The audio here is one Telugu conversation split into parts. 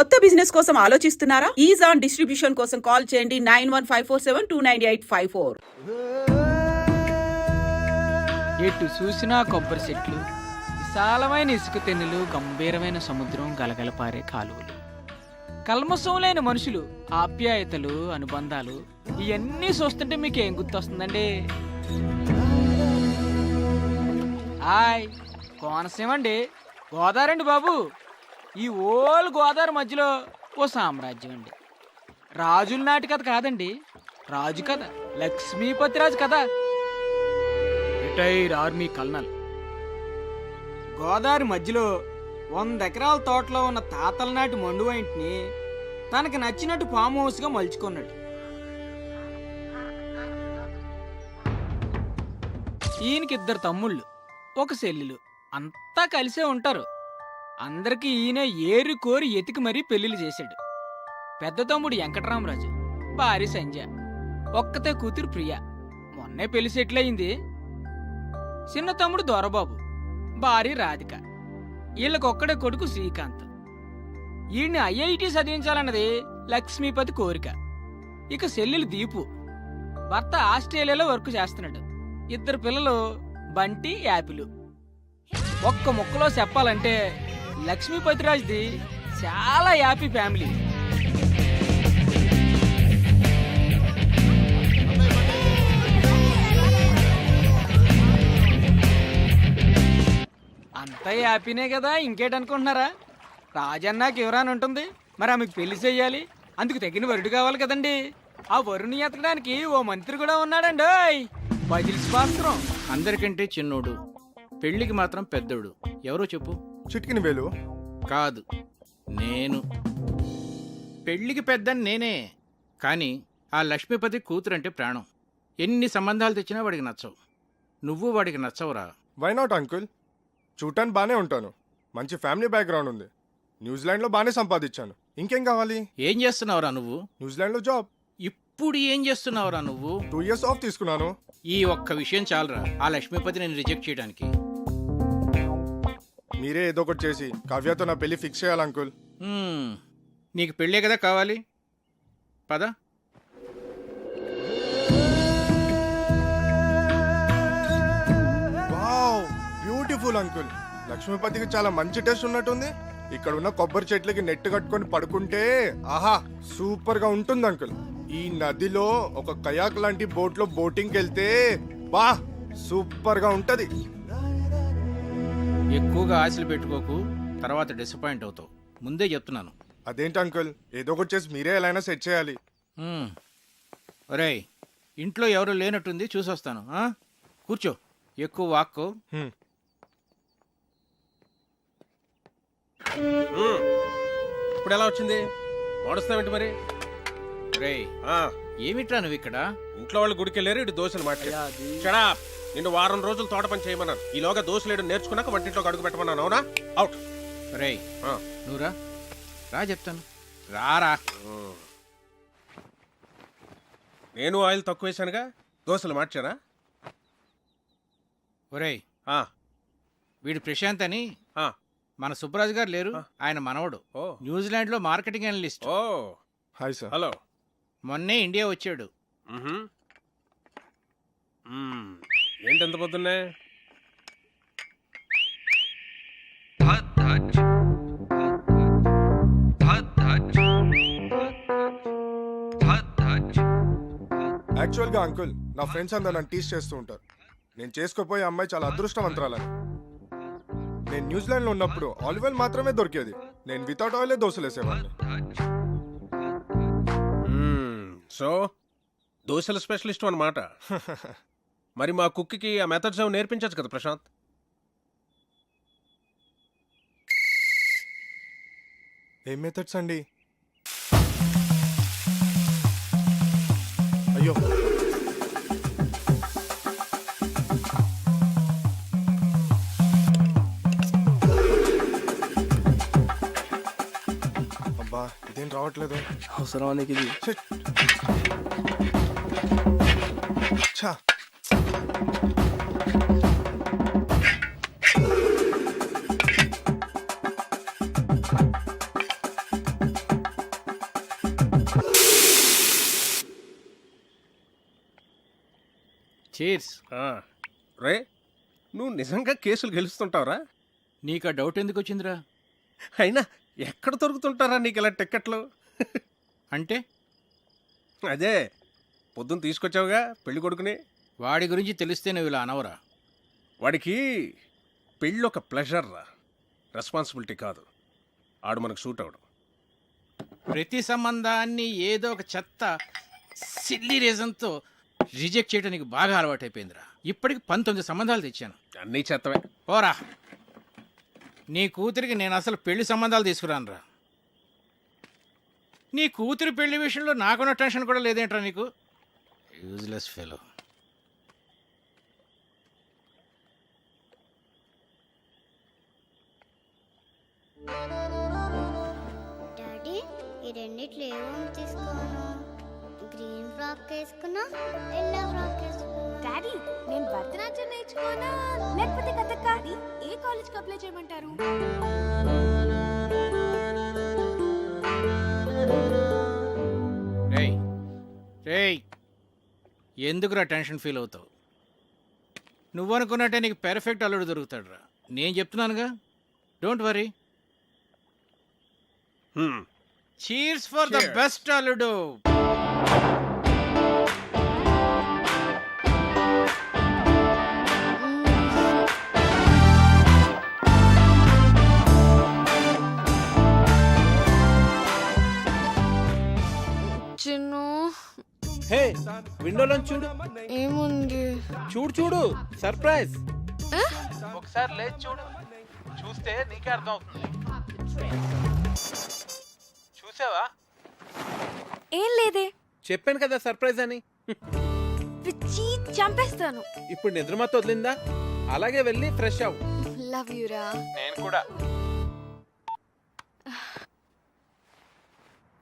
కొత్త బిజినెస్ కోసం ఆలోచిస్తున్నారా? ఈజ్ ఆన్ డిస్ట్రిబ్యూషన్ కోసం కాల్ చేయండి 9154729854. ఎటు చూసినా కొబ్బరి చెట్లు, విశాలమైన ఇసుక తెన్నులు, గంభీరమైన సముద్రం, గలగల పారే కాలువలు, కల్మషం లేని మనుషులు, ఆప్యాయతలు, అనుబంధాలు, ఇవన్నీ చూస్తుంటే మీకు ఏం గుర్తొస్తుందండి? హాయ్, కోనసీమ అండి, గోదావరి అండి బాబు. ఈ ఓల్ గోదావరి మధ్యలో ఓ సామ్రాజ్యం అండి. రాజుల నాటి కథ కాదండి, రాజు కథ, లక్ష్మీపతి రాజు కథ. రిటైర్ ఆర్మీ కల్నల్ గోదావరి మధ్యలో 100 ఎకరాల తోటలో ఉన్న తాతల నాటి మండు వైంట్ని తనకి నచ్చినట్టు ఫామ్ హౌస్గా మలుచుకున్నాడు. ఈయనకి 2 తమ్ముళ్ళు, 1 చెల్లెలు, అంతా కలిసే ఉంటారు. అందరికీ ఈయన ఏరి కోరి ఎతికి మరీ పెళ్లిళ్ళు చేశాడు. పెద్ద తమ్ముడు వెంకటరామరాజు, భార్య సంజ, ఒక్కతే కూతురు ప్రియ, మొన్నే పెళ్లి సెటిల్ అయింది. చిన్న తమ్ముడు దొరబాబు, భార్య రాధిక, వీళ్ళకొక్కడే కొడుకు శ్రీకాంత్. ఈయన్ని ఐఐటి చదివించాలన్నది లక్ష్మీపతి కోరిక. ఇక చెల్లెలు దీపు, భర్త ఆస్ట్రేలియాలో వర్క్ చేస్తున్నాడు. 2 పిల్లలు బంటి, యాపిలు. ఒక్క ముక్కలో చెప్పాలంటే లక్ష్మీపతిరాజ్ది చాలా హ్యాపీ ఫ్యామిలీ. అంతా హ్యాపీనే కదా, ఇంకేటనుకుంటున్నారా? రాజన్నాకి ఎవరాని ఉంటుంది, మరి ఆమెకు పెళ్లి చెయ్యాలి, అందుకు తగిన వరుడు కావాలి కదండి. ఆ వరుణ్ణి ఎతకడానికి ఓ మంత్రి కూడా ఉన్నాడండి. బజిల్స్ పాత్రం అందరికంటే చిన్నోడు, పెళ్లికి మాత్రం పెద్దోడు. ఎవరో చెప్పు. చిట్కిన వేలు కాదు, నేను. పెళ్లికి పెద్దని నేనే, కానీ ఆ లక్ష్మీపతి కూతురంటే ప్రాణం. ఎన్ని సంబంధాలు తెచ్చినా వాడికి నచ్చవు. నువ్వు వాడికి నచ్చవురా. Why not uncle? చూడటానికి బాగానే ఉంటాను, మంచి ఫ్యామిలీ బ్యాక్గ్రౌండ్ ఉంది, న్యూజిలాండ్లో బాగానే సంపాదించాను. ఇంకేం కావాలి? ఏం చేస్తున్నావురా నువ్వు? న్యూజిలాండ్లో జాబ్. ఇప్పుడు ఏం చేస్తున్నావురా నువ్వు? 2 years ఆఫ్ తీసుకున్నాను. ఈ ఒక్క విషయం చాలరా ఆ లక్ష్మీపతి నేను రిజెక్ట్ చేయడానికి. మీరే ఏదో ఒకటి చేసి కావ్యతో నా పెళ్లి ఫిక్స్ చేయాలి అంకుల్. నీకు పెళ్ళే కదా కావాలి, పద. Wow, beautiful uncle. లక్ష్మీపతికి చాలా మంచి టేస్ట్ ఉన్నట్టుంది. ఇక్కడ ఉన్న కొబ్బరి చెట్లకి నెట్ కట్టుకొని పడుకుంటే ఆహా సూపర్ గా ఉంటుంది అంకుల్. ఈ నదిలో ఒక కయాక్ లాంటి బోట్ లో బోటింగ్కి వెళ్తే బా సూపర్ గా ఉంటది. ఎక్కువగా ఆశలు పెట్టుకోకు, తర్వాత డిసప్పాయింట్ అవుతావు. ముందే చెప్తున్నాను. అదేంటి అంకుల్, ఏదో ఒకటి చేసి మీరే ఎలా అయినా సెట్ చేయాలి. ఒరేయ్, ఇంట్లో ఎవరు లేనట్టుంది, చూసొస్తాను. కూర్చో, ఎక్కువ వాక్కో. ఇప్పుడు ఎలా వచ్చింది? మాడుస్తావేంటి మరి? రేయ్, ఏమిట్రా నువ్వు ఇక్కడ? ఇంట్లో వాళ్ళు గుడికి వెళ్ళారు, ఇటు దోశలు మాట్లాడా. నిన్ను వారం రోజులు తోట పని చేయమన్నాను. ఈలోగా దోశలేడు నేర్చుకున్నాక వంటింట్లోకి అడుగు పెట్టమన్నాను. అవునా? అవుట్. రేయ్, నువ్వురా, రా చెప్తాను. రారా. నేను ఆయిల్ తక్కువ వేసానుగా, దోశలు మార్చానా? ఒరేయ్, వీడు ప్రశాంత్ అని మన సుబ్బరాజు గారు లేరు, ఆయన మనవడు. న్యూజిలాండ్ లో marketing analyst. Hi sir. Hello. మొన్నే ఇండియా వచ్చాడు. ఏంటి ఎంత పొద్దున్నే? యాక్చువల్గా అంకుల్, నా ఫ్రెండ్స్ అందరూ నన్ను టీస్ చేస్తూ ఉంటారు. నేను చేసుకోపోయే అమ్మాయి చాలా అదృష్టవంతురాలని. నేను న్యూజిలాండ్లో ఉన్నప్పుడు ఆలివ్ ఆయిల్ మాత్రమే దొరికేది. నేను వితౌట్ ఆయిలే దోశలు వేసేవాడిని. సో దోశల స్పెషలిస్ట్ అన్నమాట. మరి మా కుక్కి ఆ మెథడ్స్ ఏమో నేర్పించచ్చు కదా ప్రశాంత్? ఏం మెథడ్స్ అండి? అయ్యో, అబ్బా ఇదేం రావట్లేదు. అవసరం నీకు ఇది? ఛా, చీర్స్. రే నువ్వు నిజంగా కేసులు గెలుస్తుంటావురా? నీకు ఆ డౌట్ ఎందుకు వచ్చిందిరా? అయినా ఎక్కడ దొరుకుతుంటారా నీకు ఇలా టిక్కెట్లు? అంటే అదే పొద్దున్న తీసుకొచ్చావుగా పెళ్లి కొడుకుని. వాడి గురించి తెలిస్తే నువ్వు ఇలా అనవరా? వాడికి పెళ్ళి ఒక ప్లెజర్ రా, రెస్పాన్సిబిలిటీ కాదు. ఆడు మనకు సూట్ అవడం. ప్రతి సంబంధాన్ని ఏదో ఒక చెత్త సిల్లీ రీజన్తో రిజెక్ట్ చేయడం నీకు బాగా అలవాటైపోయిందిరా. ఇప్పటికి 19 సంబంధాలు తెచ్చాను. అన్నీ చెత్తవే. పోరా, నీ కూతురికి నేను అసలు పెళ్లి సంబంధాలు తీసుకురానురా. నీ కూతురి పెళ్లి విషయంలో నాకున్న టెన్షన్ కూడా లేదేంట్రా నీకు? Useless fellow. డాడీ ఈ రెండిట్లో ఏమో తీసుకోను. గ్రీన్ ఫ్రాక్ వేసుకున్నా, ఎల్లో ఫ్రాక్ వేసుకున్నా. డాడీ నేను భరతనాట్యం నేర్చుకోనా లేకపోతే కథక్? ఏ కాలేజ్కి అప్లై చేయమంటారు? రేయ్ రేయ్, ఎందుకురా టెన్షన్ ఫీల్ అవుతావు? నువ్వు అనుకున్నట్టే నీకు పెర్ఫెక్ట్ అల్లుడు దొరుకుతాడురా. నేను చెప్తున్నానుగా, don't worry. Cheers for the best అల్లుడు. చిన్ను హే, విండోలో చూడు. ఏముంది? చూడు సర్ప్రైజ్. ఒకసారి లేచి చూడు, చూస్తే నీకే అర్థం అవుతుంది. చూసావా? ఏం లేదే. చెప్పాను కదా సర్ప్రైజ్ అని. పిచ్చి చంపేస్తాను. ఇప్పుడు నిద్రమతో వదిలిందా? అలాగే వెళ్ళి ఫ్రెష్ అవ్వు. లవ్ యూరా. నేను కూడా.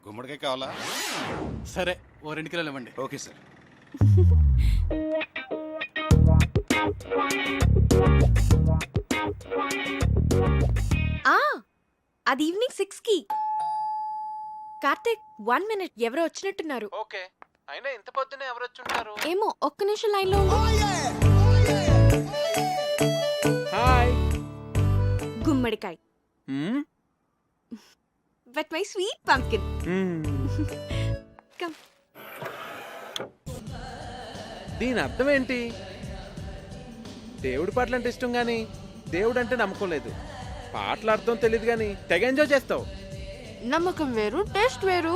గుమ్మడికాయ కావాలా? సరే, ఓ 2 కిలోలు ఇవ్వండి. Okay sir. అది ఈవినింగ్ 6కి. కార్తీక్ 1 minute, ఎవరో వచ్చినట్టున్నారు. ఓకే, అయినా ఇంత పొద్దునే ఎవరు వచ్చి ఉంటారు? ఏమో, ఒక్క నిమిషం లైన్ లో ఉండు. హాయ్. గుమ్మడికాయ. But my sweet pumpkin. Come. దీని అర్థం ఏంటి? దేవుడి పాటలు అంటే ఇష్టం గాని దేవుడు అంటే నమ్మకం లేదు. పాటలు అర్థం తెలియదు గాని తెగ ఎంజాయ్ చేస్తావు. నమ్మకం వేరు, టేస్ట్ వేరు.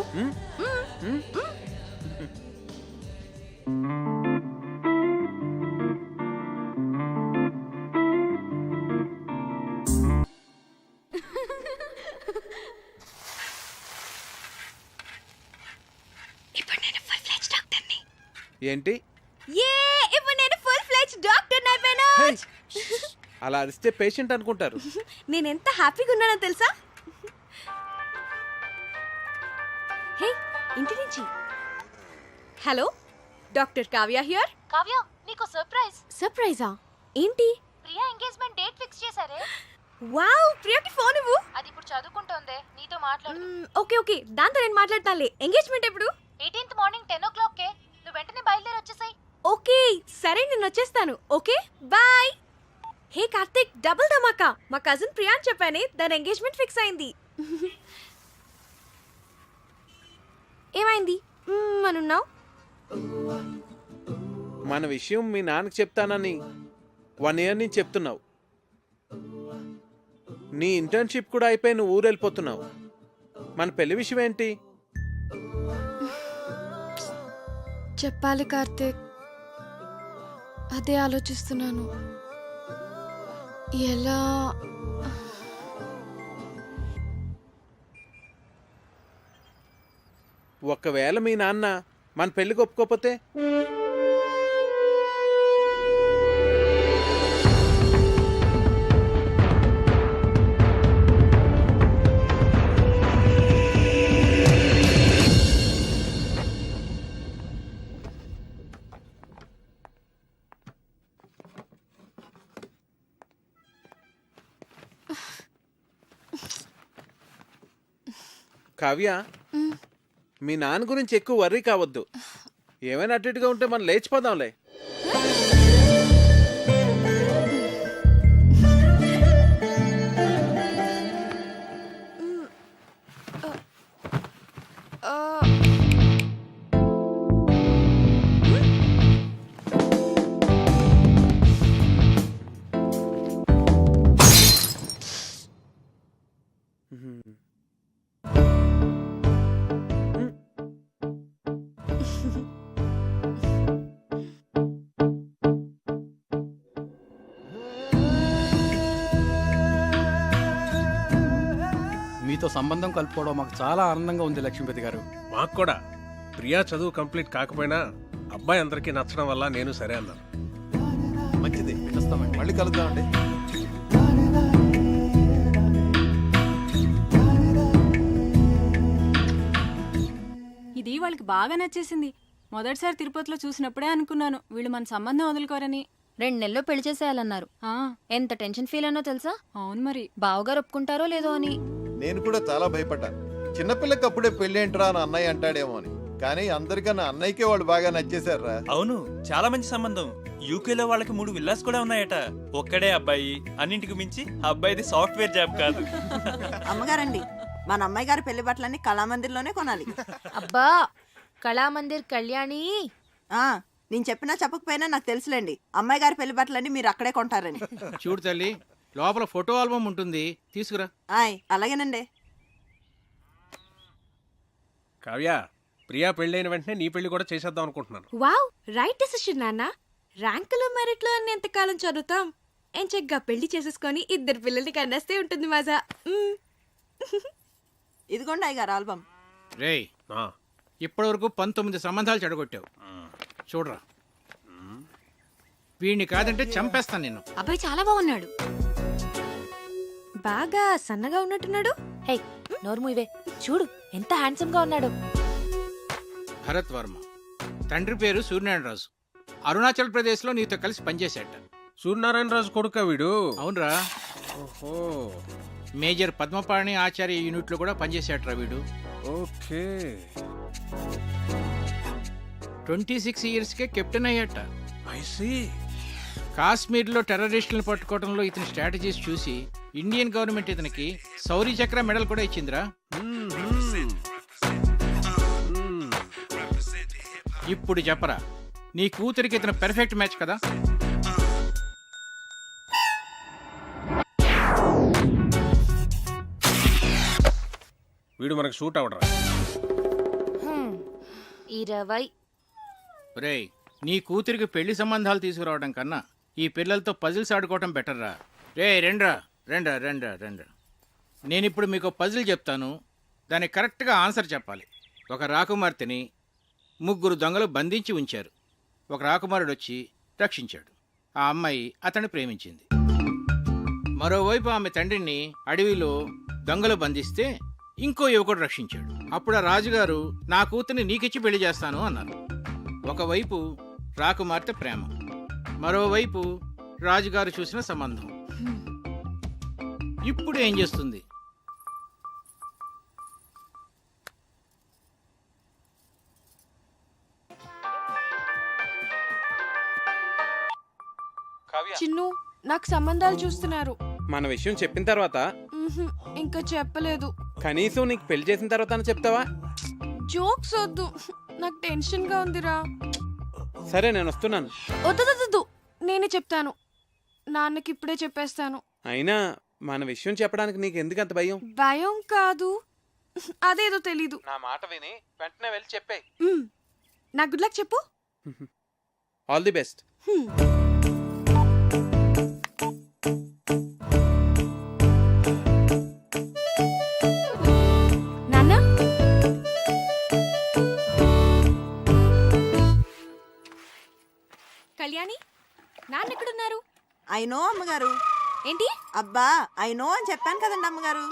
ఇప్పుడు నేను ఫుల్ ఫ్లెడ్జ్ డాక్టర్ని. ఏంటి? ఇప్పుడు నేను ఫుల్ ఫ్లెడ్జ్ డాక్టర్ని అయిపోయాను. అలా అరిస్తే పేషెంట్ అనుకుంటారు. నేను ఎంత హ్యాపీగా ఉన్నానో తెలుసా? హే, ఇంటి నుంచి. Hello, doctor Kavya here. Kavya, నీకు సర్ప్రైజ్. సర్ప్రైజా? ఏంటి? ప్రియా ఎంగేజ్మెంట్ డేట్ ఫిక్స్ చేశారే. వావ్, ప్రియకి ఫోన్ ఇవ్వు. అది ఇప్పుడు చదువుకుంటోంది, నీతో మాట్లాడు. ఓకే ఓకే, దాంతో నేను మాట్లాడతానులే. ఎంగేజ్మెంట్ ఎప్పుడు? 18th మార్నింగ్ 10 o'clock కే. నువ్వు వెంటనే బయలుదేరి వచ్చేసాయి. ఓకే సరే, నేను వచ్చేస్తాను. Okay bye. Hey Karthik, double ధమాకా. మా కజిన్ ప్రియా అని చెప్పానే, దాని ఎంగేజ్మెంట్ ఫిక్స్ అయింది. ఏమైంది అనున్నావు? మన విషయం మీ నాన్నకి చెప్తానని 1 year నుంచి చెప్తున్నావు. నీ ఇంటర్న్షిప్ కూడా అయిపోయి నువ్వు ఊరు వెళ్ళిపోతున్నావు. మన పెళ్లి విషయం ఏంటి? చెప్పాలి కార్తిక్, అదే ఆలోచిస్తున్నాను. ఎలా? ఒకవేళ మీ నాన్న మన పెళ్లికి ఒప్పుకోకపోతే? కావ్య, మీ నాన్న గురించి ఎక్కువ వర్రీ కావద్దు. ఏమైనా అటు ఇటుగా ఉంటే మనం లేచిపోదాంలే. సంబంధం కలుపుకోవడం మాకు చాలా ఆనందంగా ఉంది లక్ష్మీపతి గారు. మాకు కూడా ప్రియా చదువు కంప్లీట్ కాకపోయినా అబ్బాయి అందరికీ నచ్చడం వల్ల నేను సరే అన్నాను. మంచిది, వస్తామండి. మళ్ళీ కలుద్దామండి. ఇది వాళ్ళకి బాగా నచ్చేసింది. మొదటిసారి తిరుపతిలో చూసినప్పుడే అనుకున్నాను వీళ్ళు మన సంబంధం వదులుకోరని. 2 నెలల్లో పెళ్లి చేసేయాలన్నారు. ఎంత టెన్షన్ ఫీల్ అయినో తెలుసా? అవును మరి. బావగారు ఒప్పుకుంటారో లేదో అని. నేను కూడా చాలా భయపడ్డాను. చిన్నపిల్లకి అప్పుడే పెళ్లి ఏంట్రా అని అన్నయ్య అంటాడేమో అని. కానీ అందరికన్నా అన్నయ్యకే వాళ్ళు బాగా నచ్చేశారా. అవును, చాలా మంచి సంబంధం. యూకేలో వాళ్ళకి 3 విల్లాస్ కూడా ఉన్నాయట. ఒక్కడే అబ్బాయి, అన్నింటికి మించి అబ్బాయిది సాఫ్ట్వేర్ జాబ్ కాదు. అమ్మగారండి, మన అమ్మాయి గారి పెళ్లి బట్టలన్నీ కళామందిర్లోనే కొనాలి. అబ్బా, కళామందిర్ కళ్యాణి. నేను చెప్పినా చెప్పకపోయినా నాకు తెలుసులేండి, అమ్మాయి గారి పెళ్లి బట్టలన్నీ మీరు అక్కడే కొంటారని. చూడు తల్లి, లోపల ఫోటో ఆల్బమ్ ఉంటుంది, తీసుకురా. అలాగేనండి. కావ్య, ప్రియా పెళ్ళైన వెంటనే నీ పెళ్లి కూడా చేసేద్దాం అనుకుంటున్నాను. వావ్, రైట్ డెసిషన్ నాన్న. ర్యాంకులు మెరిట్లు అని ఎంతకాలం చదువుతాం? ఏం చక్కగా పెళ్లి చేసేసుకొని 2 పిల్లల్ని కన్నేస్తే ఉంటుంది మజా. ఇదిగోండి అయ్యగారు ఆల్బమ్. రేయ్, ఇప్పటి వరకు 19 సంబంధాలు చెడగొట్టావు. చూడరా, వీడిని కాదంటే చంపేస్తాను నిన్ను. అబ్బాయి చాలా బాగున్నాడు. బాగా సన్నగా ఉన్నట్టున్నాడు. హే, నోర్ము ఇవే. చూడు ఎంత హ్యాండ్సమ్ గా ఉన్నాడు. భరత్ వర్మ, తండ్రి పేరు సూర్యనారాయణరాజు. అరుణాచల్ ప్రదేశ్ లో నీతో కలిసి పనిచేశాట. సూర్యనారాయణరాజు కొడుకా వీడు? అవునరా. ఓహో, మేజర్ పద్మపాణి ఆచార్య యూనిట్ లో కూడా పనిచేశాట్రా వీడు. ఓకే. 26 years కే కెప్టెన్ అయ్యాట. I see. కాశ్మీర్లో టెర్రరిస్టులను పట్టుకోవడంలో ఇతని స్ట్రాటజీస్ చూసి ఇండియన్ గవర్నమెంట్ ఇతనికి శౌర్య చక్ర మెడల్ కూడా ఇచ్చిందిరా. ఇప్పుడు చెప్పరా, నీ కూతురికి ఇతను పెర్ఫెక్ట్ మ్యాచ్ కదా? వీడు మనకు షూట్ అవడరా. 20. రేయ్, నీ కూతురికి పెళ్లి సంబంధాలు తీసుకురావడం కన్నా ఈ పిల్లలతో పజిల్స్ ఆడుకోవటం బెటర్ రా. రే రెండ్రా రెండ్రా రెండ్రా రెండ్రా. నేనిప్పుడు మీకు పజిల్ చెప్తాను, దానికి కరెక్ట్గా ఆన్సర్ చెప్పాలి. ఒక రాకుమార్తెని 3 దొంగలు బంధించి ఉంచారు. ఒక రాకుమారుడు వచ్చి రక్షించాడు. ఆ అమ్మాయి అతన్ని ప్రేమించింది. మరోవైపు ఆమె తండ్రిని అడవిలో దొంగలు బంధిస్తే ఇంకో యువకుడు రక్షించాడు. అప్పుడు ఆ రాజుగారు నా కూతుర్ని నీకిచ్చి పెళ్లి చేస్తాను అన్నారు. ఒకవైపు రాకుమార్తె ప్రేమ, మరోవైపు రాజుగారు చూసిన సంబంధం. ఇప్పుడు ఏం చేస్తుంది? చిన్ను, నాకు సంబంధాలు చూస్తున్నారు. మన విషయం చెప్పిన తర్వాత ఇంకా చెప్పలేదు. కనీసం నీకు పెళ్లి చేసిన తర్వాత చెప్తావా? జోక్స్ వద్దు, నాకు టెన్షన్ గా ఉందిరా. సరే, నేను వస్తున్నాను. వద్దు, నేనే చెప్తాను. నాన్నకి ఇప్పుడే చెప్పేస్తాను. అయినా మన విషయం చెప్పడానికి నీకు ఎందుకు అంత భయం? భయం కాదు, అదేదో తెలీదు. నా మాట విని వెంటనే వెళ్ళి చెప్పే. నా గుడ్ లక్ చెప్పు. All the best. నాన్న, కళ్యాణి, నాన్న ఎక్కడున్నారు? అయినో అమ్మగారు. ఏంటి? అబ్బా, అయినో అని చెప్పాను కదండి అమ్మగారు.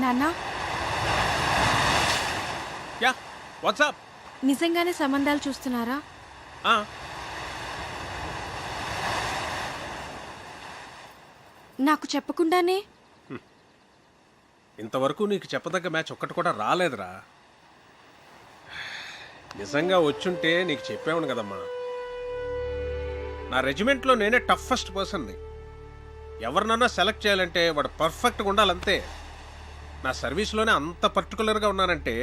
నాన్న, యా, వాట్సాప్. నిజంగానే సంబంధాలు చూస్తున్నారా? నాకు చెప్పకుండానే? ఇంతవరకు నీకు చెప్పదగ్గ మ్యాచ్ ఒక్కటి కూడా రాలేదురా. నిజంగా వచ్చుంటే నీకు చెప్పేవాను కదమ్మా. నా రెజిమెంట్లో నేనే టఫెస్ట్ పర్సన్ని. ఎవరినన్నా సెలెక్ట్ చేయాలంటే వాడు పర్ఫెక్ట్గా ఉండాలంతే. నా సర్వీస్లోనే అంత పర్టికులర్గా ఉన్నానంటే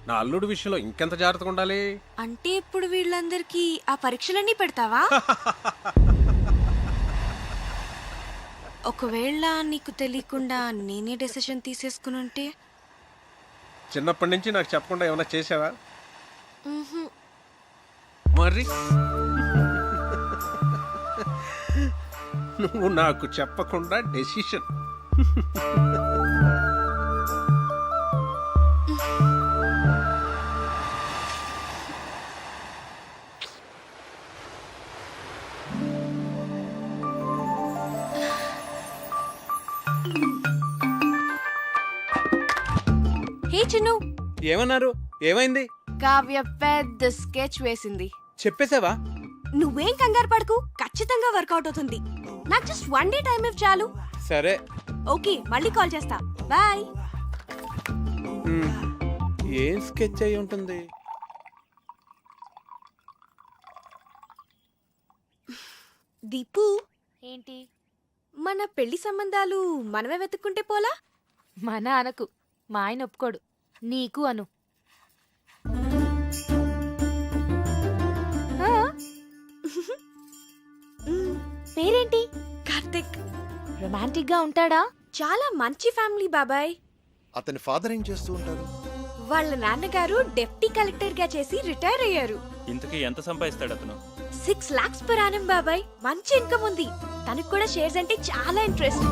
నా అల్లుడి విషయంలో ఇంకెంత జాగ్రత్తగా ఉండాలి. అంటే ఇప్పుడు వీళ్ళందరికీ ఆ పరీక్షలన్నీ పెడతావా? ఒకవేళ నీకు తెలియకుండా నేనే డెసిషన్ తీసేసుకుని ఉంటే? చిన్నప్పటి నుంచి నాకు చెప్పకుండా ఏమైనా చేసావా? మరి నువ్వు నాకు చెప్పకుండా డెసిషన్. హే చిన్ను, ఏమన్నారు? ఏమైంది? కావ్య పెద్ద స్కెచ్ వేసింది. చెప్పేసావా? నువ్వేం కంగారు పడకు, ఖచ్చితంగా వర్కౌట్ అవుతుంది. నాకు జస్ట్ 1 డే టైం ఇవ్వు చాలు. సరే. ఓకే, మళ్ళీ కాల్ చేస్తా. బాయ్. ఏం స్కెచ్ అయి ఉంటుంది? దీపు, ఏంటి? మన పెళ్లి సంబంధాలు మనమే వెతుక్కుంటే పోలా? మన అనకు, మా ఆయన ఒప్పుకోడు. నీకు అను. పేరేంటి? కార్తిక్. రొమాంటిక్ గా ఉంటాడా? చాలా మంచి ఫ్యామిలీ బాబాయ్. అతని ఫాదర్ ఏం చేస్తూ ఉంటారు? వాళ్ళ నాన్నగారు డెప్యూటీ కలెక్టర్ గా చేసి రిటైర్ అయ్యారు. ఇంతకీ ఎంత సంపాదిస్తాడు అతను? 6 lakhs per annum బాబాయ్. మంచి ఇన్కమ్ ఉంది. తనకు కూడా షేర్స్ అంటే చాలా ఇంట్రెస్ట్.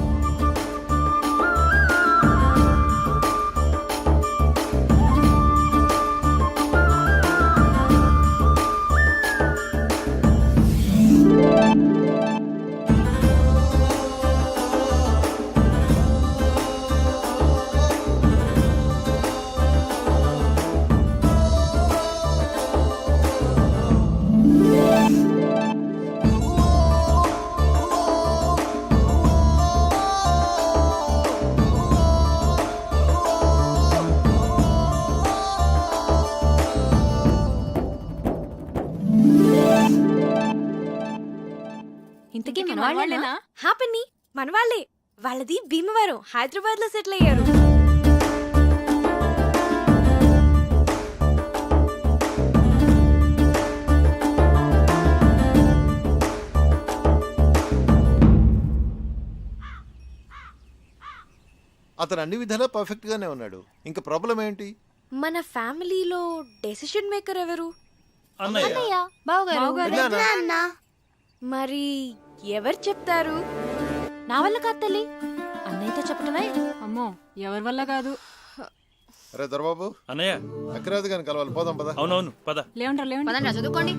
ఇంతకీ ఇంతకీ మనవాళ్ళేనా? మనవాళ్ళేనా? హ్యాపీని మన వాళ్ళే. వాళ్ళది భీమవరం, హైదరాబాద్ లో సెటిల్ అయ్యారు. అతను అన్ని విధాలా పర్ఫెక్ట్ గానే ఉన్నాడు. ఇంకా ప్రాబ్లం ఏంటి? మన ఫ్యామిలీలో డెసిషన్ మేకర్ ఎవరు? అన్నయ్య, బావగారు. విన్నానా? మరి ఎవరు చెప్తారు? నా వల్ల కాదు తల్లి, అన్నయ్యతో చెప్పటమే. అమ్మో, ఎవరి వల్ల కాదు. అరే దొరబాబు, అన్నయ్య. అక్కరాదు కానీ కలవాలి. పోదాం పద. అవునవును, పద. లేవంటారు లేవండి. పదండి, చదువుకోండి.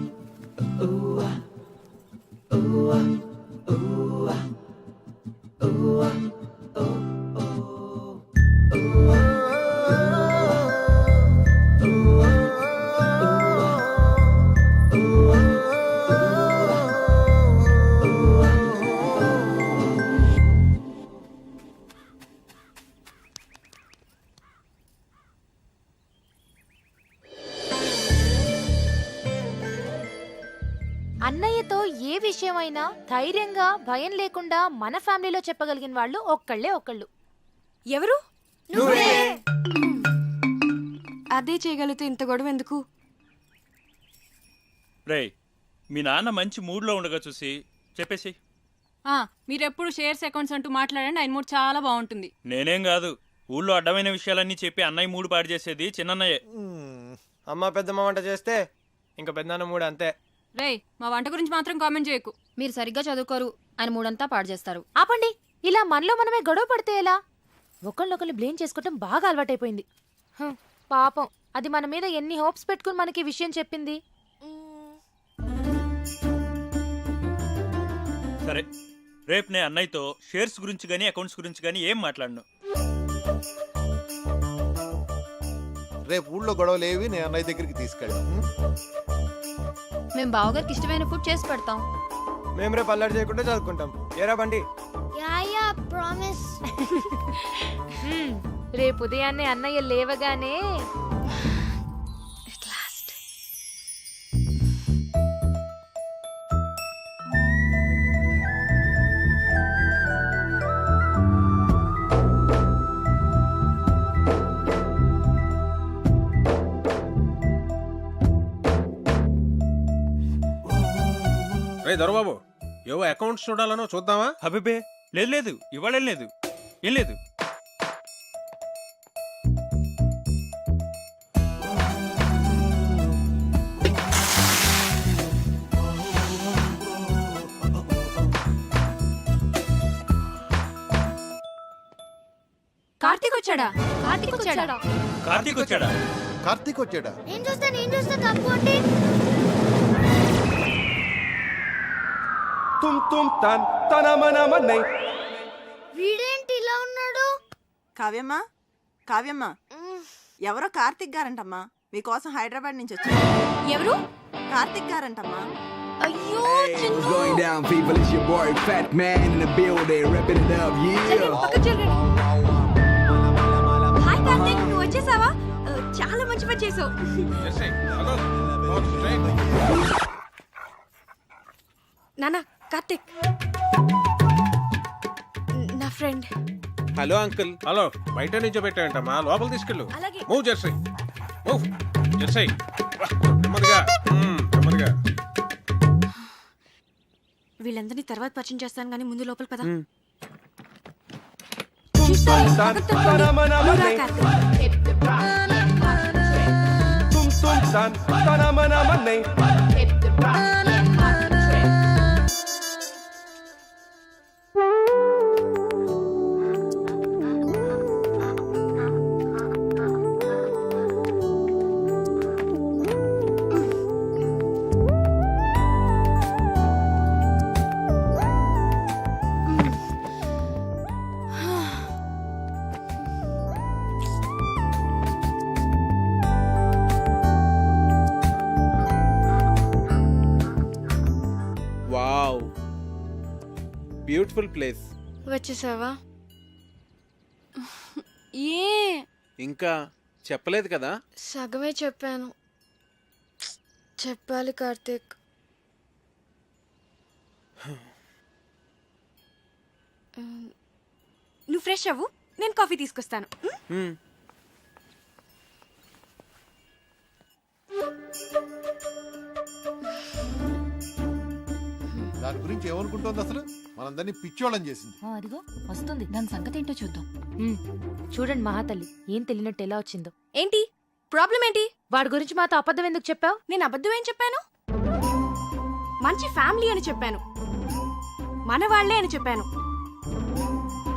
అన్నయ్యతో ఏ విషయమైనా ధైర్యంగా భయం లేకుండా మన ఫ్యామిలీలో చెప్పగలిగిన వాళ్ళు ఒక్కళ్ళే ఒక్కళ్ళు. ఎవరు? అదే చేయగలిగితే ఇంత గొడవ ఎందుకు? రేయ్, మీ నాన్న మంచి మూడ్లో ఉండగా చూసి చెప్పేసి. మీరెప్పుడు షేర్స్ అకౌంట్స్ అంటూ మాట్లాడండి, ఆయన మూడు చాలా బాగుంటుంది. నేనేం కాదు, ఊళ్ళో అడ్డమైన విషయాలన్నీ చెప్పి అన్నయ్య మూడు పాడు చేసేది చిన్నన్నయ్యే. అమ్మ పెద్దమ్మ వంట చేస్తే ఇంకా పెద్దనాన్న మూడు అంతే. రేయ్, మా వంట గురించి మాత్రం కామెంట్ చేయకు. మీరు సరిగ్గా చదువుకోరు, ఆయన మూడంతా పాడు చేస్తారు. ఆపండి, ఇలా మనలో మనమే గొడవ పడితే ఎలా? ఒకళ్ళొకళ్ళు బ్లేమ్ చేసుకోవటం బాగా అలవాటైపోయింది. పాపం, అది మన మీద ఎన్ని హోప్స్ పెట్టుకుని మనకి ఈ విషయం చెప్పింది. సరే, రేపు నేను అన్నయ్యతో షేర్స్ గురించి కానీ అకౌంట్స్ గురించి కానీ ఏం మాట్లాడను. రేపు ఊళ్ళో గొడవలు ఏవి నేను అన్నయ్య దగ్గరికి తీసుకెళ్ళాను. మేము బావగారికి ఇష్టమైన ఫుడ్ చేసి పెడతాం. మేము రేపు అల్లరి చేయకుండా చదువుకుంటాం. ఏరా బండి? Yeah promise. రేపు ఉదయాన్నే అన్నయ్య లేవగానే రే దొరబాబు, ఏవో అకౌంట్స్ చూడాలనో చూద్దామా? అబ్బే, లేదు లేదు ఇవాళ లేదు ఏం లేదు. కార్తీక్ వచ్చాడా? కార్తీక్ వచ్చాడా? కార్తీక్ వచ్చాడా? కార్తీక్ వచ్చాడా? నేను చూస్తా కప్పు అంటే వీడేంటి ఇలా ఉన్నాడు? కావ్యమ్మా కావ్యమ్మా ఎవరో కార్తిక్ గారంటమ్మా మీకోసం హైదరాబాద్ నుంచి వచ్చారు. ఎవరు? కార్తిక్ గారంటమ్మా. అయ్యో Going down, people, it's your boy Fat Man in the building, repping it up, yeah. Hi Karthik, నువ్వు వచ్చేసావా? చాలా మంచి పని చేసావు. Jersey, hello, walk straight. నానా కార్తీక్ నా ఫ్రెండ్. Hello uncle. హలో, బయట నుంచో పెట్టాయంటమ్మా, లోపల తీసుకెళ్ళు. అలాగే. Move Jersey, move Jersey. నెమ్మదిగా నెమ్మదిగా. వీళ్ళందరినీ తర్వాత పరిచయం చేస్తాను కానీ ముందు లోపల పద. Wow, beautiful place. వచ్చేసావా? ఏ ఇంకా చెప్పలేదు కదా? సగమే చెప్పాను. చెప్పాలి కార్తీక్. నువ్వు ఫ్రెష్ అవ్వు, నేను కాఫీ తీసుకొస్తాను. దాని గురించి ఏమనుకుంటోంది అసలు? మనందరినీ పిచ్చోళ్ళని చేసింది. అదిగో వస్తుంది, దాని సంగతి ఏంటో చూద్దాం. చూడండి మహాతల్లి, ఏం తెలియనట్టు ఎలా వచ్చిందో. ఏంటి ప్రాబ్లం ఏంటి? వాడి గురించి మాతో అబద్ధం ఎందుకు చెప్పావు? నేను అబద్ధం ఏం చెప్పాను? మంచి ఫ్యామిలీ అని చెప్పాను, మన వాళ్లే అని చెప్పాను,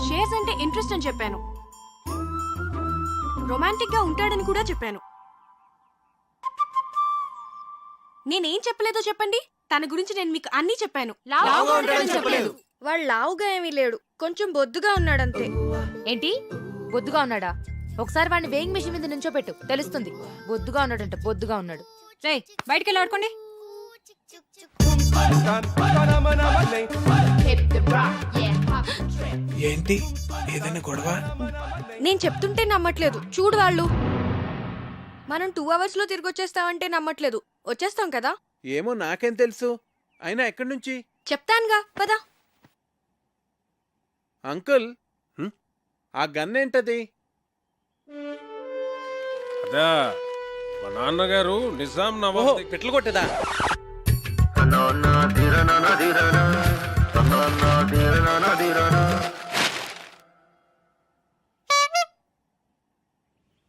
షేర్స్ అంటే ఇంట్రెస్ట్ అని చెప్పాను, రొమాంటిక్ గా ఉంటాడని కూడా చెప్పాను. నేనేం చెప్పలేదో చెప్పండి. తన గురించి నేను మీకు అన్నీ చెప్పాను. వాడు లావుగా ఏమీ లేడు, కొంచెం బొద్దుగా ఉన్నాడంతే. ఏంటి బొద్దుగా ఉన్నాడా? ఒకసారి వాడిని వేయింగ్ మెషిన్ మీద నుంచో పెట్టు, తెలుస్తుంది. బొద్దుగా ఉన్నాడంట, బొద్దుగా ఉన్నాడు. రేయ్ బయటికి వెళ్ళి ఆడుకోండి. ఏంటి ఏదైనా గొడవ? నేను చెప్తుంటే నమ్మట్లేదు. చూడు వాళ్ళు. మనం 2 hours లో తిరిగి వచ్చేస్తామంటే నమ్మట్లేదు. వచ్చేస్తాం కదా? ఏమో నాకేం తెలుసు. అయినా ఎక్కడి నుంచి? చెప్తానుగా పద. అంకుల్, ఆ గన్ ఏంటది? అదా మా నాన్నగారు నిజాం నవాబ్ పెట్లు కొట్టేదా?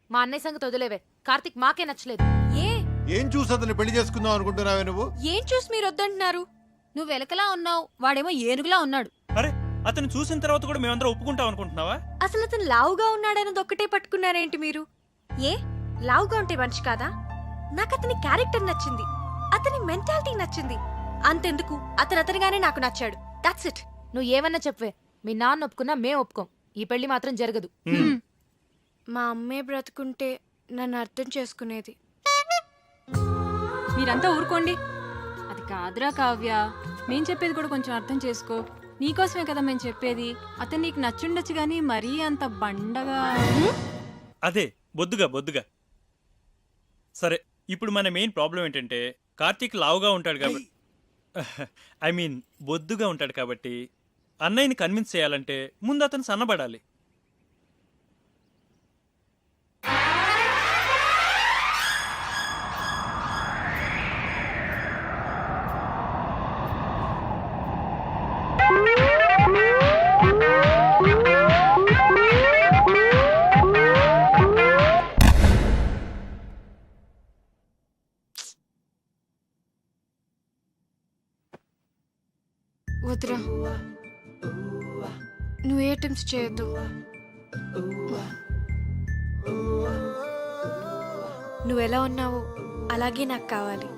మా అన్నయ్య సంగతి వదిలేవే. కార్తీక్ మాకే నచ్చలేదు. ఏం చూసి అతను పెళ్లి చేసుకుందాం అనుకుంటున్నావే నువ్వు? ఏం చూసి మీరు వద్దంటున్నారు? నువ్వు ఎలకలా ఉన్నావు, వాడేమో ఏనుగులా ఉన్నాడు. అరే అతను చూసిన తర్వాత కూడా మేమందరం ఒప్పుకుంటాం అనుకుంటున్నావా? అసలు అతను లావుగా ఉన్నాడన్నది ఒక్కటే పట్టుకున్నారేంటి మీరు? ఏ లావుగా ఉంటే మనిషి కాదా? నాకు అతని క్యారెక్టర్ నచ్చింది, అతని మెంటాలిటీ నచ్చింది. అంతెందుకు, అతనిగానే నాకు నచ్చాడు. That's it. నువ్వు ఏమన్నా చెప్పవే, మీ నాన్న ఒప్పుకున్నా మేం ఒప్పుకోం. ఈ పెళ్లి మాత్రం జరగదు. మా అమ్మే బ్రతుకుంటే నన్ను అర్థం చేసుకునేది. మీరంతా ఊరుకోండి. అది కాదురా కావ్య, మేం చెప్పేది కూడా కొంచెం అర్థం చేసుకో. నీకోసమే కదా మేము చెప్పేది. అతను నీకు నచ్చుండొచ్చు గానీ మరీ అంత బండగా. అదే బొద్దుగా. సరే, ఇప్పుడు మన మెయిన్ ప్రాబ్లం ఏంటంటే కార్తీక్ లావుగా ఉంటాడు కాబట్టి, ఐ మీన్ బొద్దుగా ఉంటాడు కాబట్టి అన్నయ్యని కన్విన్స్ చేయాలంటే ముందు అతను సన్నబడాలి. నువ్వు ఏ అటెంప్ట్స్ చేయొద్దు. నువ్వు ఎలా ఉన్నావో అలాగే నాకు కావాలి.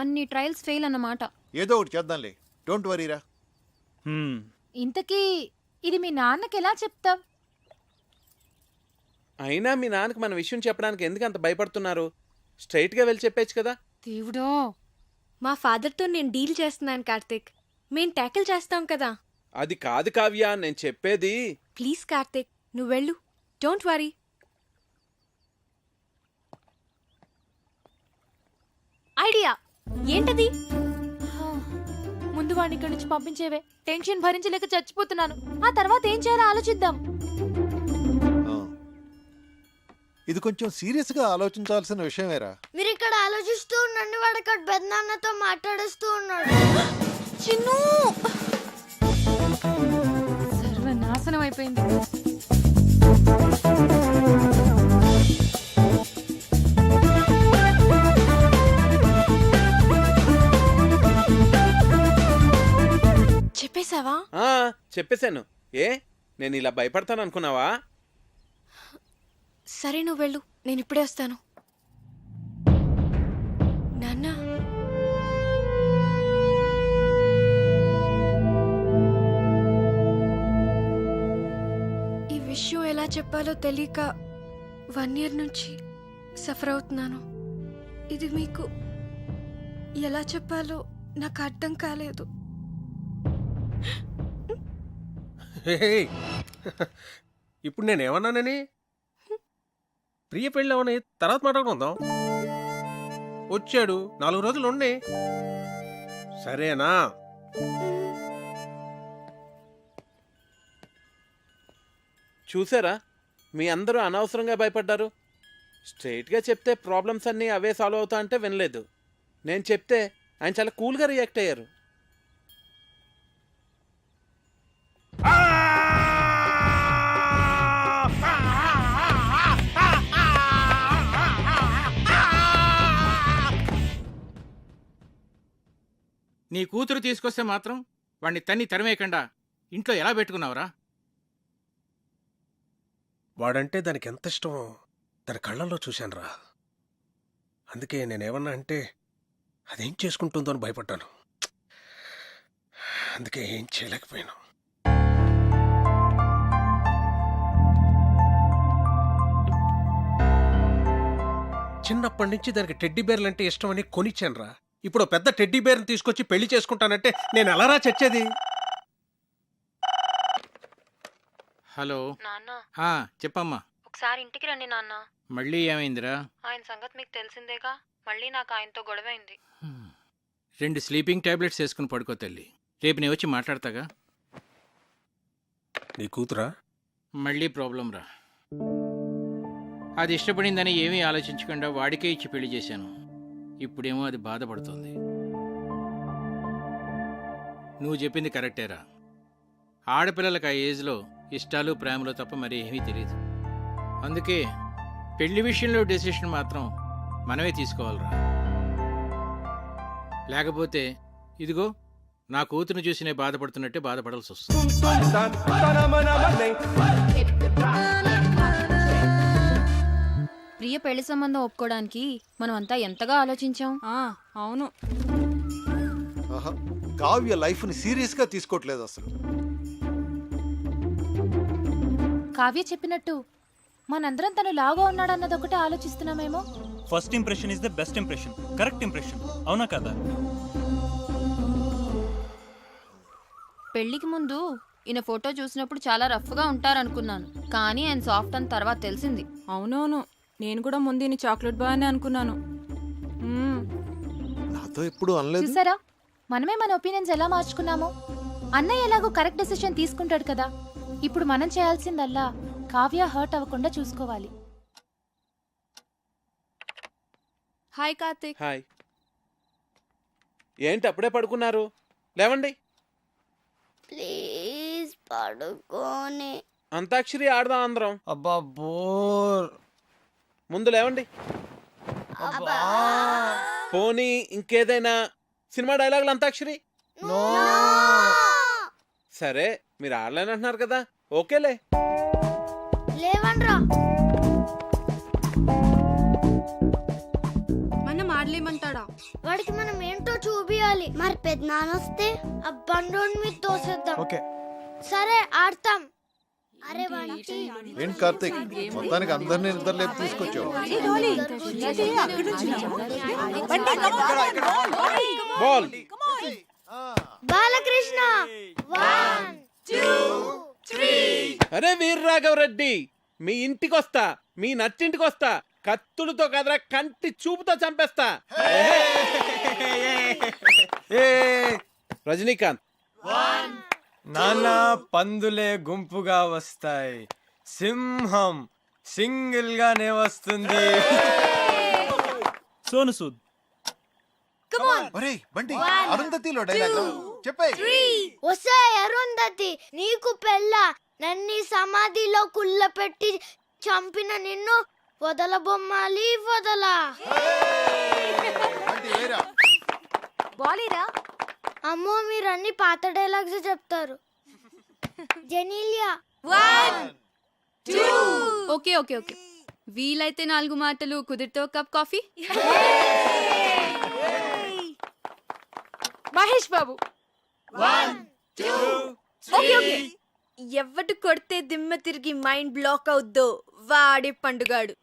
అన్ని ట్రయల్స్ ఫెయిల్ అన్నమాట. ఏదో ఒకటి చేద్దాంలే, డోంట్ వరీరా. ఇంతకీ ఇది మీ నాన్నకి ఎలా చెప్తాం? అయినా మీ నాన్నకి మన విషయం చెప్పడానికి ఎందుకు అంత భయపడుతున్నారు? స్ట్రైట్గా వెళ్ళి చెప్పేచ్చు కదా. దేవుడో, మా ఫాదర్తో నేను డీల్ చేస్తున్నాను కార్తిక్. మేము ట్యాకిల్ చేస్తాం కదా. అది కాదు కావ్య, నేను చెప్పేది. ప్లీజ్ కార్తిక్, నువ్వు వెళ్ళు. Don't worry. ఐడియా ఏంటది? ముందు వాడిని ఇక్కడి నుంచి పంపించేవే. టెన్షన్ భరించలేక చచ్చిపోతున్నాను. ఆ తర్వాత ఏం చేయాలో ఆలోచిద్దాం. ఇది కొంచెం సీరియస్ గా ఆలోచించాల్సిన విషయమేరా. మీరు ఇక్కడ ఆలోచిస్తూ ఉండండి, వాడు అక్కడ పెద్దనాన్నతో మాట్లాడేస్తూ ఉన్నాడు. చిన్ను సర్వనాశనం అయిపోయింది. చెప్పేశావా? చెప్పేశాను. ఏ నేను ఇలా భయపడతాను అనుకున్నావా? సరే నువ్వు వెళ్ళు, నేను ఇప్పుడే వస్తాను. నాన్న, ఈ విషయం ఎలా చెప్పాలో తెలియక 1 year నుంచి సఫర్ అవుతున్నాను. ఇది మీకు ఎలా చెప్పాలో నాకు అర్థం కాలేదు. ఇప్పుడు నేనేమన్నానని? ప్రియ పెళ్ళి అవని తర్వాత మాట్లాడుకుందాం. వచ్చాడు, 4 రోజులు ఉండి. సరేనా? చూసారా, మీ అందరూ అనవసరంగా భయపడ్డారు. స్ట్రైట్గా చెప్తే ప్రాబ్లమ్స్ అన్నీ అవే సాల్వ్ అవుతా అంటే వినలేదు. నేను చెప్తే ఆయన చాలా కూల్గా రియాక్ట్ అయ్యారు. నీ కూతురు తీసుకొస్తే మాత్రం వాణ్ణి తన్ని తరిమేయకుండా ఇంట్లో ఎలా పెట్టుకున్నావురా? వాడంటే దానికి ఎంత ఇష్టమో దాని కళ్ళల్లో చూశానురా. అందుకే నేనేమన్నా అంటే అదేం చేసుకుంటుందో అని భయపడ్డాను. అందుకే ఏం చేయలేకపోయాను. చిన్నప్పటి నుంచి దానికి టెడ్డీ బేర్లు అంటే ఇష్టమని కొనిచ్చానురా. ఇప్పుడు పెద్ద టెడ్డీ బేర్ని తీసుకొచ్చి పెళ్లి చేసుకుంటానంటే నేను ఎలారా చచ్చేది? హలో నాన్న, చెప్పమ్మా. ఒకసారి ఇంటికి రండి నాన్న. మళ్ళీ ఏమైందిరా? ఆయన సంగతి మీకు తెలిసిందేగా. మళ్ళీ నాకు ఆయనతో గొడవైంది. 2 స్లీపింగ్ టాబ్లెట్స్ వేసుకుని పడుకో తల్లి. రేపు నేను వచ్చి మాట్లాడతాగా. నీ కూతురా? మళ్ళీ ప్రాబ్లం రా. అది ఇష్టపడిందని ఏమీ ఆలోచించకుండా వాడికే ఇచ్చి పెళ్లి చేశాను. ఇప్పుడేమో అది బాధపడుతుంది. నువ్వు చెప్పింది కరెక్టేరా. ఆడపిల్లలకు ఆ ఏజ్లో ఇష్టాలు ప్రేమలు తప్ప మరి ఏమీ తెలియదు. అందుకే పెళ్లి విషయంలో డెసిషన్ మాత్రం మనమే తీసుకోవాలిరా. లేకపోతే ఇదిగో నా కూతురు చూసి నేను బాధపడుతున్నట్టే బాధపడాల్సి వస్తుంది. ప్రియ పెళ్లి సంబంధం ఒప్పుకోవడానికి మనం అంతా ఎంతగా ఆలోచించాం. అవును. కావ్య లైఫ్ ని సీరియస్ గా తీసుకోవట్లేదు అసలు. కావ్య చెప్పినట్టు మనందరం తను లాగా ఉన్నాడన్నది ఒకటే ఆలోచిస్తున్నామేమో. First impression is the best impression. Correct impression, అవునా కదా? పెళ్లికి ముందు ఈయన ఫోటో చూసినప్పుడు చాలా రఫ్గా ఉంటారనుకున్నాను, కానీ ఆయన సాఫ్ట్ అని తర్వాత తెలిసింది. అవునవును, నేను కూడా ముందు ఈయన చాక్లెట్ బాయ్ అని అనుకున్నాను. నాతో ఎప్పుడు అనలేదు. చూసారా, మనమే మన ఒపీనియన్స్ ఎలా మార్చుకున్నామో. అన్నయ్య ఎలాగో కరెక్ట్ డెసిషన్ తీసుకుంటాడు కదా. ఇప్పుడు మనం చేయాల్సిందల్లా కావ్య హర్ట్ అవ్వకుండా చూసుకోవాలి. హాయ్ కార్తిక్. హాయ్. ఏంటి అప్పుడే పడుకున్నారు? లేవండి. ప్లీజ్ పడుకోని. అంతాక్షరి ఆడదాం అందరం. అబ్బా బోర్. ముందు లేవండి. అబ్బా పోనీ ఇంకేదైనా సినిమా డైలాగులు అంతాక్షరి? సరే మీరు ఆడలేని అంటున్నారు కదా, ఓకేలే. లేవన్రా. మనం ఆడలేమంటాడా? వాడికి మనం ఏంటో చూపియాలి. మరి పెద్దనాన్న వస్తే ఆ బండోని మీద తోసేద్దాం. ఓకే సరే ఆడతాం. అరే బంటి. ఏంటి కార్తీక్, మొత్తానికి అందరినీ నిద్రలేపు తీసుకొచ్చావు. బాల్. బాలకృష్ణ 1 2 3. అరే వీర్రాఘవరెడ్డి, మీ ఇంటికి వస్తా, మీ నట్టింటికి వస్తా, కత్తులతో కదరా కంటి చూపుతో చంపేస్తా. రజనీకాంత్. నాన్న పందులే గుంపుగా వస్తాయి, సింహం సింగిల్ గానే వస్తుంది. సోను సూద్. ఒరేయ్ బంటి, అరుంధతిలో డైలాగ్ చెప్పే. వసే అరుంధతి, నీకు పెళ్ళ నన్ని సమాధిలో కుళ్ళ పెట్టి చంపిన నిన్ను వదల బొమ్మాలి వదలా. బాలీరా. అమ్మో మీరు అన్ని పాత డైలాగ్స్ చెప్తారు. జెనీలియా 1 2. ఓకే ఓకే ఓకే, వీలైతే 4 మాటలు, కుదిరితే cup coffee. Mahesh Babu 1 2 okay okay. ఎవడు కొడితే దిమ్మ తిరిగి మైండ్ బ్లాక్ అవుద్దో వాడే పండుగాడు.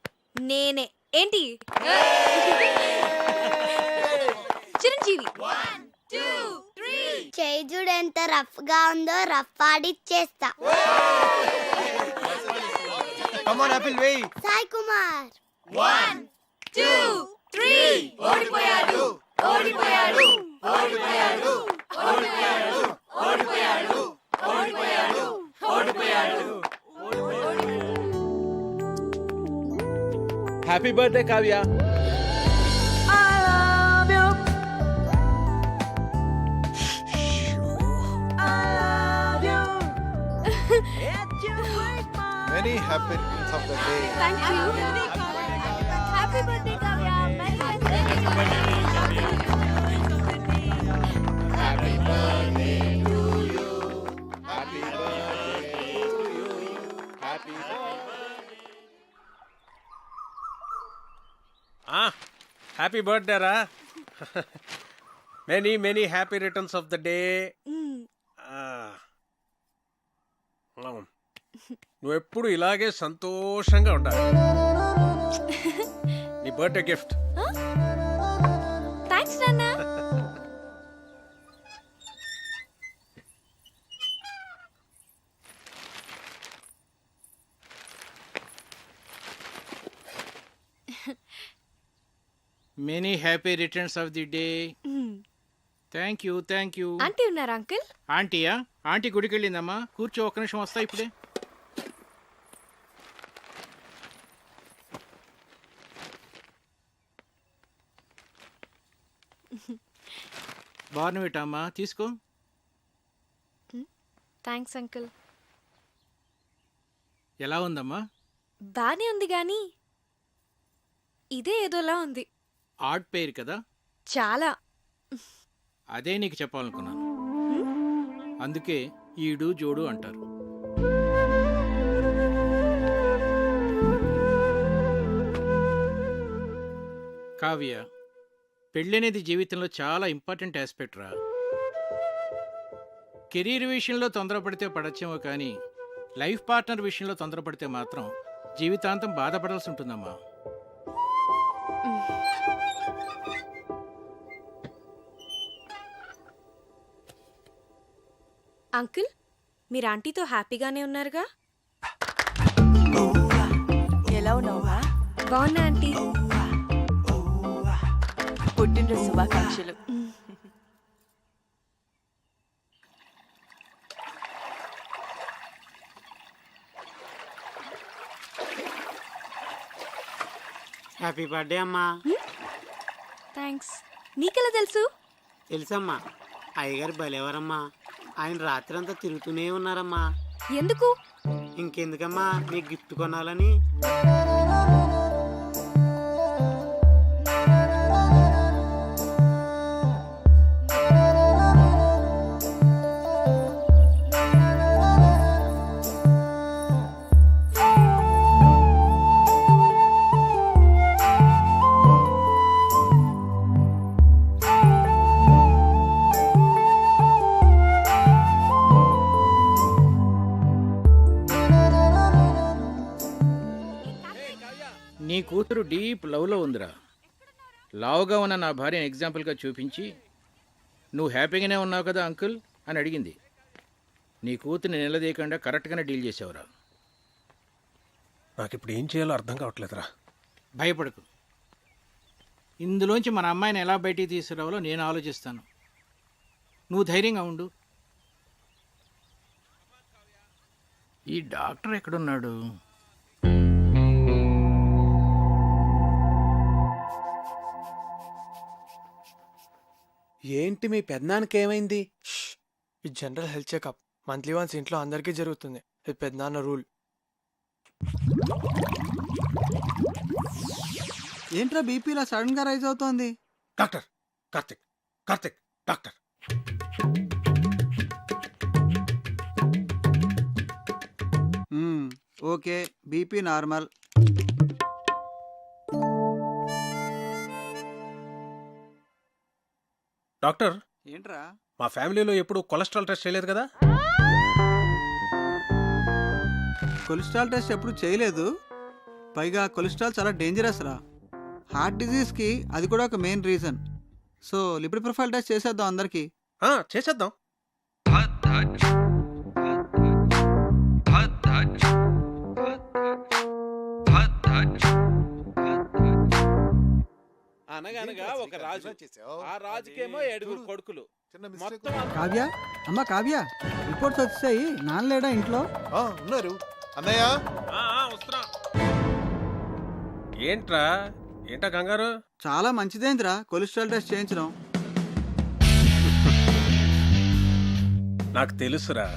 నేనే. ఏంటి? చిరంజీవి 1 2 3. చేయి చూడు ఎంత రఫ్ గా ఉందో, రఫ్ ఆడిచ్చేస్తా. కమాన్ ఆపిల్ వేయ్. సాయి కుమార్ 1 2 3. ఓడిపోయాడు ఓడిపోయాడు ఓడిపోయాడు ఓడిపోయాడు ఓడిపోయాడు ఓడిపోయాడు ఓడిపోయాడు. Happy birthday Kavya. Many happy returns of the day. Thank you. Happy birthday Kavya. Happy birthday to you. Happy birthday to you. Happy happy birthday రా. Many many happy returns of the day. నువ్వెప్పుడు ఇలాగే సంతోషంగా ఉండాలి. నీ బర్త్డే గిఫ్ట్. థ్యాంక్స్ నాన్న. మెనీ హ్యాపీ రిటర్న్స్ ఆఫ్ ది డే. Thank you thank you. Aunty ఉన్నారా అంకుల్? ఆంటీయా? ఆంటీ గుడికి వెళ్ళిందమ్మా. కూర్చో, ఒక్క నిమిషం వస్తా ఇప్పుడే. బార్నవిటమ్మా, తీసుకో. Thanks uncle. ఎలా ఉందమ్మా? బానే ఉంది గాని ఇదే ఏదోలా ఉంది. ఆర్ట్ పేరు కదా. చాలా. అదే నీకు చెప్పాలనుకున్నాను. అందుకే ఈడు జోడు అంటారు. కావ్య, పెళ్ళనేది జీవితంలో చాలా ఇంపార్టెంట్ ఆస్పెక్ట్ రా. కెరీర్ విషయంలో తొందరపడితే పడచ్చేమో కానీ లైఫ్ పార్ట్నర్ విషయంలో తొందరపడితే మాత్రం జీవితాంతం బాధపడాల్సి ఉంటుందమ్మా. అంకుల్, మీరు ఆంటీతో హ్యాపీగానే ఉన్నారుగా? ఎలా ఉన్నావా? బాగున్నా ఆంటీ. పుట్టినరోజు శుభాకాంక్షలు. హ్యాపీ బర్త్డే అమ్మా. థ్యాంక్స్. నీకెలా తెలుసు? తెలుసమ్మా, అయ్యగారు భలేవారమ్మా. ఆయన రాత్రంతా తిరుగుతూనే ఉన్నారమ్మా. ఎందుకు? ఇంకెందుకమ్మా, నీకు గిఫ్ట్ కొనాలని. నీ కూతురు డీప్ లవ్లో ఉందిరా. లావుగా ఉన్న నా భార్యను ఎగ్జాంపుల్గా చూపించి నువ్వు హ్యాపీగానే ఉన్నావు కదా అంకుల్ అని అడిగింది. నీ కూతుర్ని నిలదీయకుండా కరెక్ట్గానే డీల్ చేసావురా. నాకు ఇప్పుడు ఏం చేయాలో అర్థం కావట్లేదురా. భయపడకు, ఇందులోంచి మన అమ్మాయిని ఎలా బయటికి తీసుకురావాలో నేను ఆలోచిస్తాను. నువ్వు ధైర్యంగా ఉండు. ఈ డాక్టర్ ఎక్కడున్నాడు? ఏంటి మీ పెద్దనాన్నకి ఏమైంది? ఇది general health checkup. Monthly once ఇంట్లో అందరికీ జరుగుతుంది. ఇది పెద్దనాన్న రూల్. ఏంట్రా బీపీ ఇలా సడన్ గా రైజ్ అవుతోంది? Doctor Karthik, Karthik doctor. Okay, BP normal. Doctor ఏంట్రా? మా ఫ్యామిలీలో ఎప్పుడు కొలెస్ట్రాల్ టెస్ట్ చేయలేదు కదా? కొలెస్ట్రాల్ టెస్ట్ ఎప్పుడు చేయలేదు. పైగా కొలెస్ట్రాల్ చాలా డేంజరస్ రా. హార్ట్ డిజీజ్కి అది కూడా ఒక main reason. So lipid profile test చేసేద్దాం అందరికి. చేసేద్దాం. అనగనగా ఒక రాజు, ఆ రాజుకేమో 7 కొడుకులు. మొత్తం కావ్య, అమ్మ కావ్య, రిపోర్ట్స్ వచ్చాయి. నాన్నలేడా ఇంట్లో? ఉన్నారు అన్నయ్య. వస్తున్నా. ఏంట్రా ఏంటా కంగారు? చాలా మంచిదేంద్రా కొలెస్ట్రాల్ టెస్ట్ చేయించడం. నాకు తెలుసురా,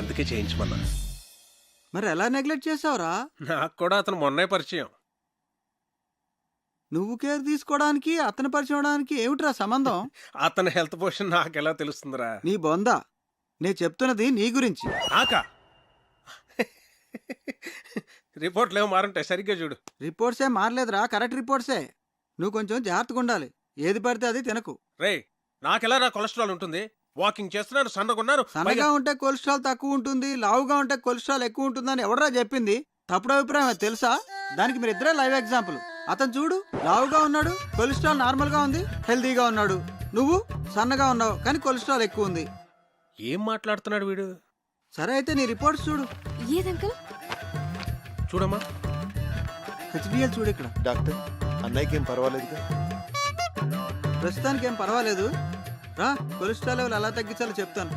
అందుకే చేయించమన్నా. మరి ఎలా నెగ్లెక్ట్ చేసావురా? నాకు కూడా అతను మొన్నే పరిచయం. నువ్వు కేర్ తీసుకోవడానికి అతను పరిచయం అవడానికి ఏమిట్రా సంబంధం? అతని హెల్త్ పొజిషన్ నాకెలా తెలుస్తుందిరా? నీ బొందా, నేను చెప్తున్నది నీ గురించి. నాకా? రిపోర్ట్లు ఏమో మారుంటాయి, సరిగ్గా చూడు. రిపోర్ట్సే మారలేదురా, కరెక్ట్ రిపోర్ట్సే. నువ్వు కొంచెం జాగ్రత్తగా ఉండాలి. ఏది పడితే అది తినకు. రే, నాకెలా రా కొలెస్ట్రాల్ ఉంటుంది? వాకింగ్ చేస్తున్నాను, సన్నగున్నాను. సన్నగా ఉంటే కొలెస్ట్రాల్ తక్కువ ఉంటుంది, లావుగా ఉంటే కొలెస్ట్రాల్ ఎక్కువ ఉంటుందని ఎవడరా చెప్పింది? తప్పుడు అభిప్రాయం అది తెలుసా? దానికి మీరు ఇద్దరే లైవ్ ఎగ్జాంపుల్. అతను చూడు, లావుగా ఉన్నాడు, కొలెస్ట్రాల్ నార్మల్ గా ఉంది, హెల్దీగా ఉన్నాడు. నువ్వు సన్నగా ఉన్నావు కానీ కొలెస్ట్రాల్ ఎక్కువ ఉంది. ఏం మాట్లాడుతున్నాడు వీడు? సరే అయితే నీ రిపోర్ట్స్ చూడు. ఏదంకల్? చూడమ్మా, హెచ్డిఎల్ చూడు. ఇక్కడ డాక్టర్ అన్నయ్యకి ఏం పర్వాలేదుగా? ప్రస్తుతానికి ఏం పర్వాలేదు. రా, కొలెస్ట్రాల్ లెవెల్ ఎలా తగ్గించాలో చెప్తాను.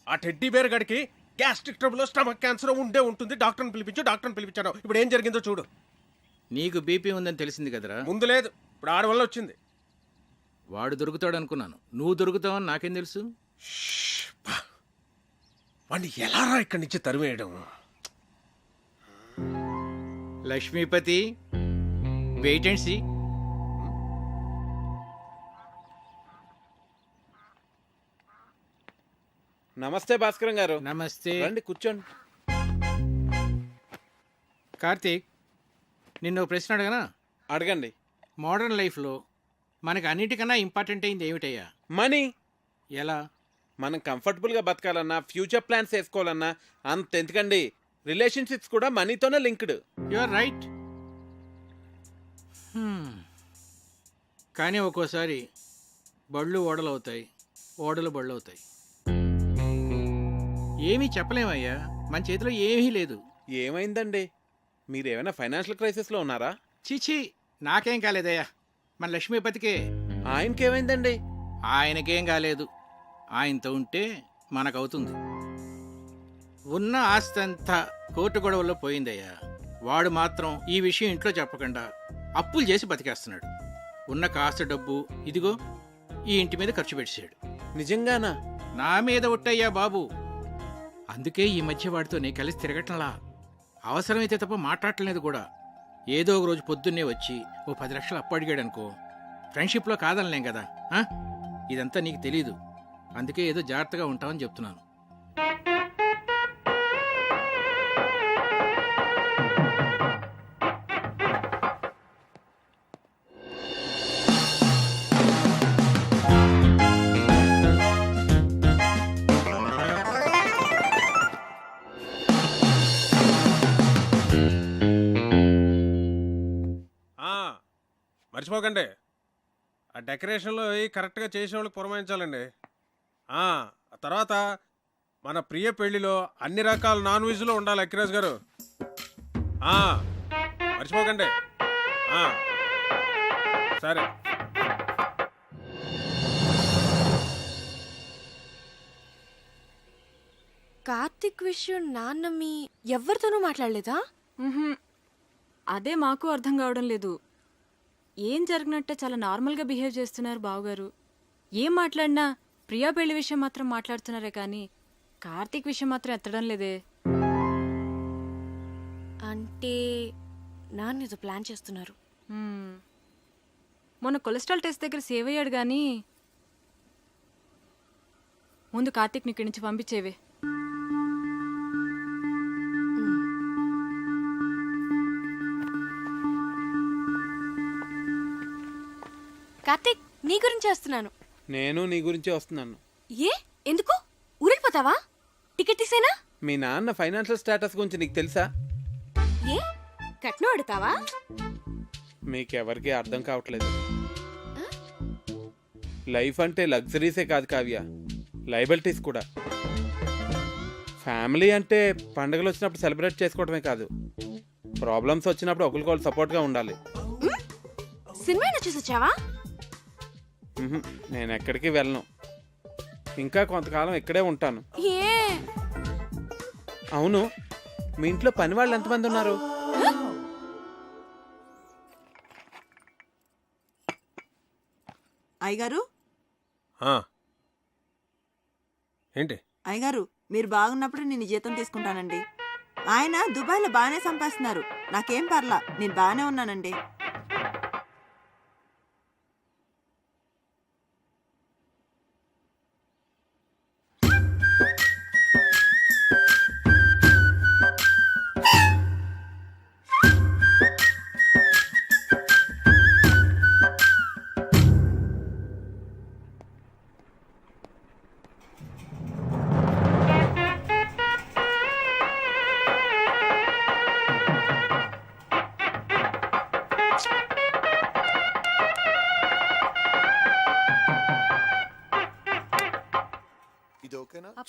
ఆ టెడ్డీ బేర్ గడికి గ్యాస్ట్రిక్ ట్రబుల్, స్టమక్ క్యాన్సర్ ఉండే ఉంటుంది. డాక్టర్ని పిలిపించాను. ఇప్పుడు ఏం జరిగిందో చూడు. నీకు బీపీ ఉందని తెలిసింది కదరా? ముందు లేదు, ఇప్పుడు ఆడ వల్ల వచ్చింది. వాడు దొరుకుతాడు అనుకున్నాను, నువ్వు దొరుకుతావని నాకేం తెలుసు? వాడిని ఎలా రా ఇక్కడి నుంచి తరివేయడం? Lakshmipathi, wait and see. నమస్తే భాస్కరం గారు. నమస్తే. రండి కూర్చోండి. కార్తీక్, నిన్ను ప్రశ్న అడగనా? అడగండి. మోడర్న్ లైఫ్లో మనకు అన్నిటికన్నా ఇంపార్టెంట్ అయింది ఏమిటయ్యా? మనీ. ఎలా? మనం కంఫర్టబుల్గా బతకాలన్నా, ఫ్యూచర్ ప్లాన్స్ వేసుకోవాలన్నా అంత ఎందుకండి, రిలేషన్షిప్స్ కూడా మనీతోనే లింక్డ్. You are right. కానీ ఒక్కోసారి బళ్ళు ఓడలు అవుతాయి, ఓడలు బళ్ళు అవుతాయి. ఏమీ చెప్పలేమయ్యా, మన చేతిలో ఏమీ లేదు. ఏమైందండి? మీరేమైనా ఫైనాన్షియల్ క్రైసిస్లో ఉన్నారా? చీచీ, నాకేం కాలేదయ్యా, మన లక్ష్మీపతికే. ఆయనకేమైందండి? ఆయనకేం కాలేదు. ఆయనతో ఉంటే మనకవుతుంది. ఉన్న ఆస్తి అంతా కోర్టు గొడవల్లో పోయిందయ్యా. వాడు మాత్రం ఈ విషయం ఇంట్లో చెప్పకుండా అప్పులు చేసి బతికేస్తున్నాడు. ఉన్న కాస్త డబ్బు ఇదిగో ఈ ఇంటి మీద ఖర్చు పెట్టాడు. నిజంగానా? నా మీద ఒట్టయ్యా బాబు. అందుకే ఈ మధ్య వాడితో నేను కలిసి తిరగటంలా. అవసరమైతే తప్ప మాట్లాడలేదు కూడా. ఏదో ఒక రోజు పొద్దున్నే వచ్చి ఓ 10 లక్షలు అప్పు అడిగాడు అనుకో, ఫ్రెండ్షిప్లో కాదనలేం కదా. ఇదంతా నీకు తెలీదు, అందుకే ఏదో జాగ్రత్తగా ఉంటామని చెప్తున్నాను. మర్చిపోకండి ఆ డెకరేషన్లో కరెక్ట్గా చేసే వాళ్ళకి పురమాయించాలండి. ఆ తర్వాత మన ప్రియ పెళ్లిలో అన్ని రకాల నాన్ వెజ్లో ఉండాలి అక్కిరాజ్ గారు. మర్చిపోకండి. సరే. కార్తిక్ విషయం నాన్న మీ ఎవరితోనూ మాట్లాడలేదా? అదే మాకు అర్థం కావడం లేదు. ఏం జరిగినట్టే చాలా నార్మల్గా బిహేవ్ చేస్తున్నారు బావగారు. ఏం మాట్లాడినా ప్రియా పెళ్లి విషయం మాత్రం మాట్లాడుతున్నారే కానీ కార్తీక్ విషయం మాత్రం ఎత్తడం లేదే. అంటే నాన్న ఏదో ప్లాన్ చేస్తున్నారు. మొన్న కొలెస్ట్రాల్ టెస్ట్ దగ్గర సేవ్ అయ్యాడు కానీ ముందు కార్తీక్ని ఇక్కడి నుంచి పంపించేవే. కార్తిక్ నీ గురించి వస్తున్నాను. నేను నీ గురించే వస్తున్నాను. ఏ ఎందుకు ఊరెళ్ళిపోతావా? టికెట్ తీసేనా? మీ నాన్న ఫైనాన్షియల్ స్టేటస్ గురించి నీకు తెలుసా? ఏ కట్నం అడుగుతావా? మీకెవరికి అర్థం కావట్లేదు. లైఫ్ అంటే లగ్జరీసే కాదు కావ్య, లయబిలిటీస్ కూడా. ఫ్యామిలీ అంటే పండుగలు వచ్చినప్పుడు సెలబ్రేట్ చేసుకోవడమే కాదు, ప్రాబ్లమ్స్ వచ్చినప్పుడు ఒకరికొకరు సపోర్ట్గా ఉండాలి. సినిమా చూసి వచ్చావా? నేను ఎక్కడికి వెళ్ళను, ఇంకా కొంతకాలం ఇక్కడే ఉంటాను. ఏ అవును, మీ ఇంట్లో పని వాళ్ళు ఎంతమంది ఉన్నారు? అయ్యగారు ఏంటి? అయ్యగారు మీరు బాగున్నప్పుడు నేను జీతం తీసుకుంటానండి. ఆయన దుబాయ్లో బాగానే సంపాదిస్తున్నారు, నాకేం పర్లా, నేను బాగానే ఉన్నానండి.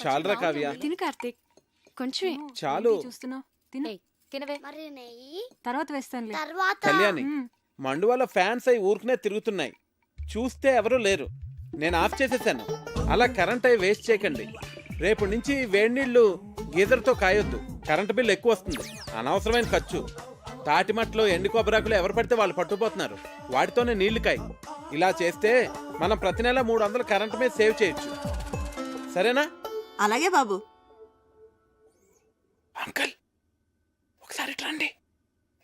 చాలురా కావ్య, తిను కార్తిక్, కొంచెమే చాలు. చూస్తున్నావు తిను. మరి నెయ్యి తర్వాత వేస్తానులే. తర్వాత కళ్యాణి, మండువాల ఫ్యాన్స్ అయి ఊరుకునే తిరుగుతున్నాయి, చూస్తే ఎవరూ లేరు. నేను ఆఫ్ చేసేసాను. అలా కరెంట్ అయి వేస్ట్ చేయకండి. రేపు నుంచి వేడి నీళ్లు గీజర్తో కాయొద్దు, కరెంటు బిల్లు ఎక్కువ వస్తుంది, అనవసరమైన ఖర్చు. తాటిమట్లో ఎండు కొబ్బరాకులు ఎవరు పడితే వాళ్ళు పట్టుకుపోతున్నారు, వాటితోనే నీళ్లు కాయి. ఇలా చేస్తే మనం ప్రతి నెల 300 కరెంటు మీద సేవ్ చేయొచ్చు. సరేనా? అలాగే బాబు. అంకల్ ఒకసారి ఇటు రండి,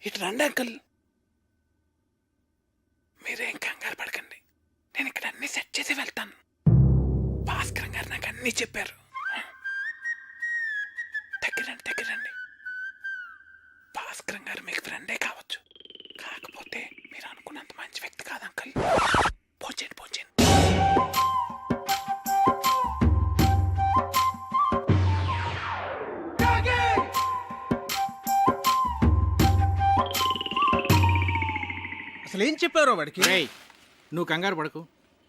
ఇటు రండి అంకల్. మీరేం కంగారు పడకండి, నేను ఇక్కడ అన్ని సెట్ చేసి వెళ్తాను. భాస్కర్ గారు నాకు అన్ని చెప్పారు. దగ్గరండి దగ్గరండి. భాస్కర్ గారు మీకు ఫ్రెండే కావచ్చు, కాకపోతే మీరు అనుకున్నంత మంచి వ్యక్తి కాదు అంకల్. పోచేయండి పోచేయండి. అసలు ఏం చెప్పారో వాడికి? నువ్వు కంగారు పడకు,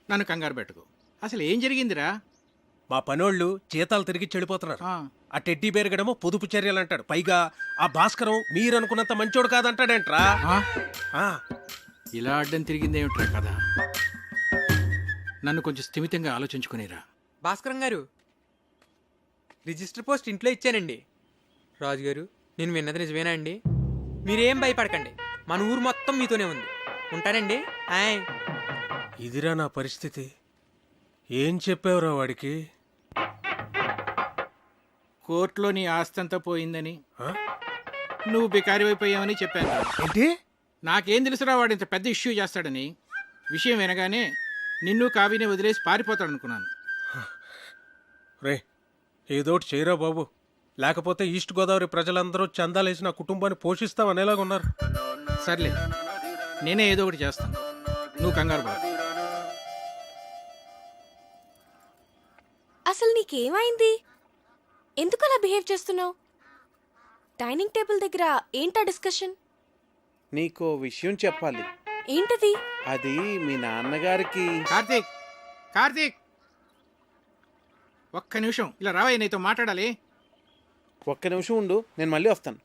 నన్ను కంగారు పెట్టుకో. అసలు ఏం జరిగిందిరా? మా పనోళ్ళు జీతాలు తిరిగి చెడిపోతున్నారు. ఆ టెడ్డీ బేరగడమో పొదుపు చర్యలు అంటాడు, పైగా ఆ భాస్కరం మీరనుకున్నంత మంచోడు కాదంటాడేంట్రా. ఇలా అడ్డం తిరిగిందేమిట్రా కదా? నన్ను కొంచెం స్థిమితంగా ఆలోచించుకునేరా. భాస్కరం గారు, రిజిస్టర్ పోస్ట్ ఇంట్లో ఇచ్చానండి. రాజుగారు, నేను విన్నది నిజమేనా అండి? మీరేం భయపడకండి, మన ఊరు మొత్తం మీతోనే ఉంది. ఉంటానండి. ఇదిరా నా పరిస్థితి. ఏం చెప్పావురా వాడికి? కోర్టులో నీ ఆస్తి అంతా పోయిందని, నువ్వు బికారి అయిపోయావని చెప్పాను. ఏంటి? నాకేం తెలుసురా వాడు ఇంత పెద్ద ఇష్యూ చేస్తాడని. విషయం వినగానే నిన్ను కావిని వదిలేసి పారిపోతాడు అనుకున్నాను. రే, ఏదోటి చేయరా బాబు, లేకపోతే ఈస్ట్ గోదావరి ప్రజలందరూ చందాలేసి నా కుటుంబాన్ని పోషిస్తామనేలాగా ఉన్నారు. సర్లే, నేనే ఏదో ఒకటి చేస్తాను, నువ్వు కంగారు పడ. అసలు నీకేమైంది? ఎందుకు అలా బిహేవ్ చేస్తున్నావు? డైనింగ్ టేబుల్ దగ్గర ఏంటా డిస్కషన్? నీకో విషయం చెప్పాలి. ఏంటది? అది మీ నాన్నగారికి. కార్తీక్, కార్తీక్, ఒక్క నిమిషం ఇలా రావయ్య, నీతో మాట్లాడాలి. ఒక్క నిమిషం ఉండు, నేను మళ్ళీ వస్తాను.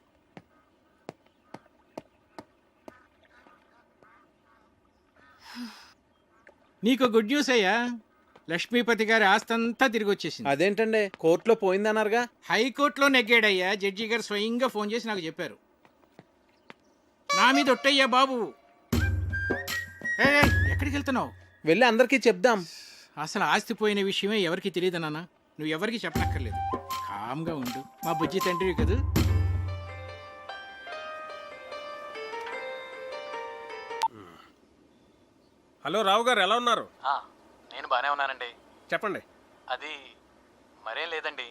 నీకు గుడ్ న్యూస్ అయ్యా, లక్ష్మీపతి గారి ఆస్తంతా తిరిగి వచ్చేసింది. అదేంటండి, కోర్టులో పోయిందన్నారుగా? హైకోర్టులో నెగ్గాడయ్యా. జడ్జి గారు స్వయంగా ఫోన్ చేసి నాకు చెప్పారు. నా మీద ఒట్టయ్యా బాబు. ఎక్కడికి వెళ్తున్నావు? వెళ్ళి అందరికీ చెప్దాం. అసలు ఆస్తి పోయిన విషయమే ఎవరికి తెలియదు నాన్న. నువ్వు ఎవరికి చెప్పనక్కర్లేదు. కామ్గా ఉండు, మా బుజ్జి తండ్రివి కదూ. హలో రావు గారు, ఎలా ఉన్నారు? నేను బాగానే ఉన్నానండి. చెప్పండి. అది మరేం లేదండి,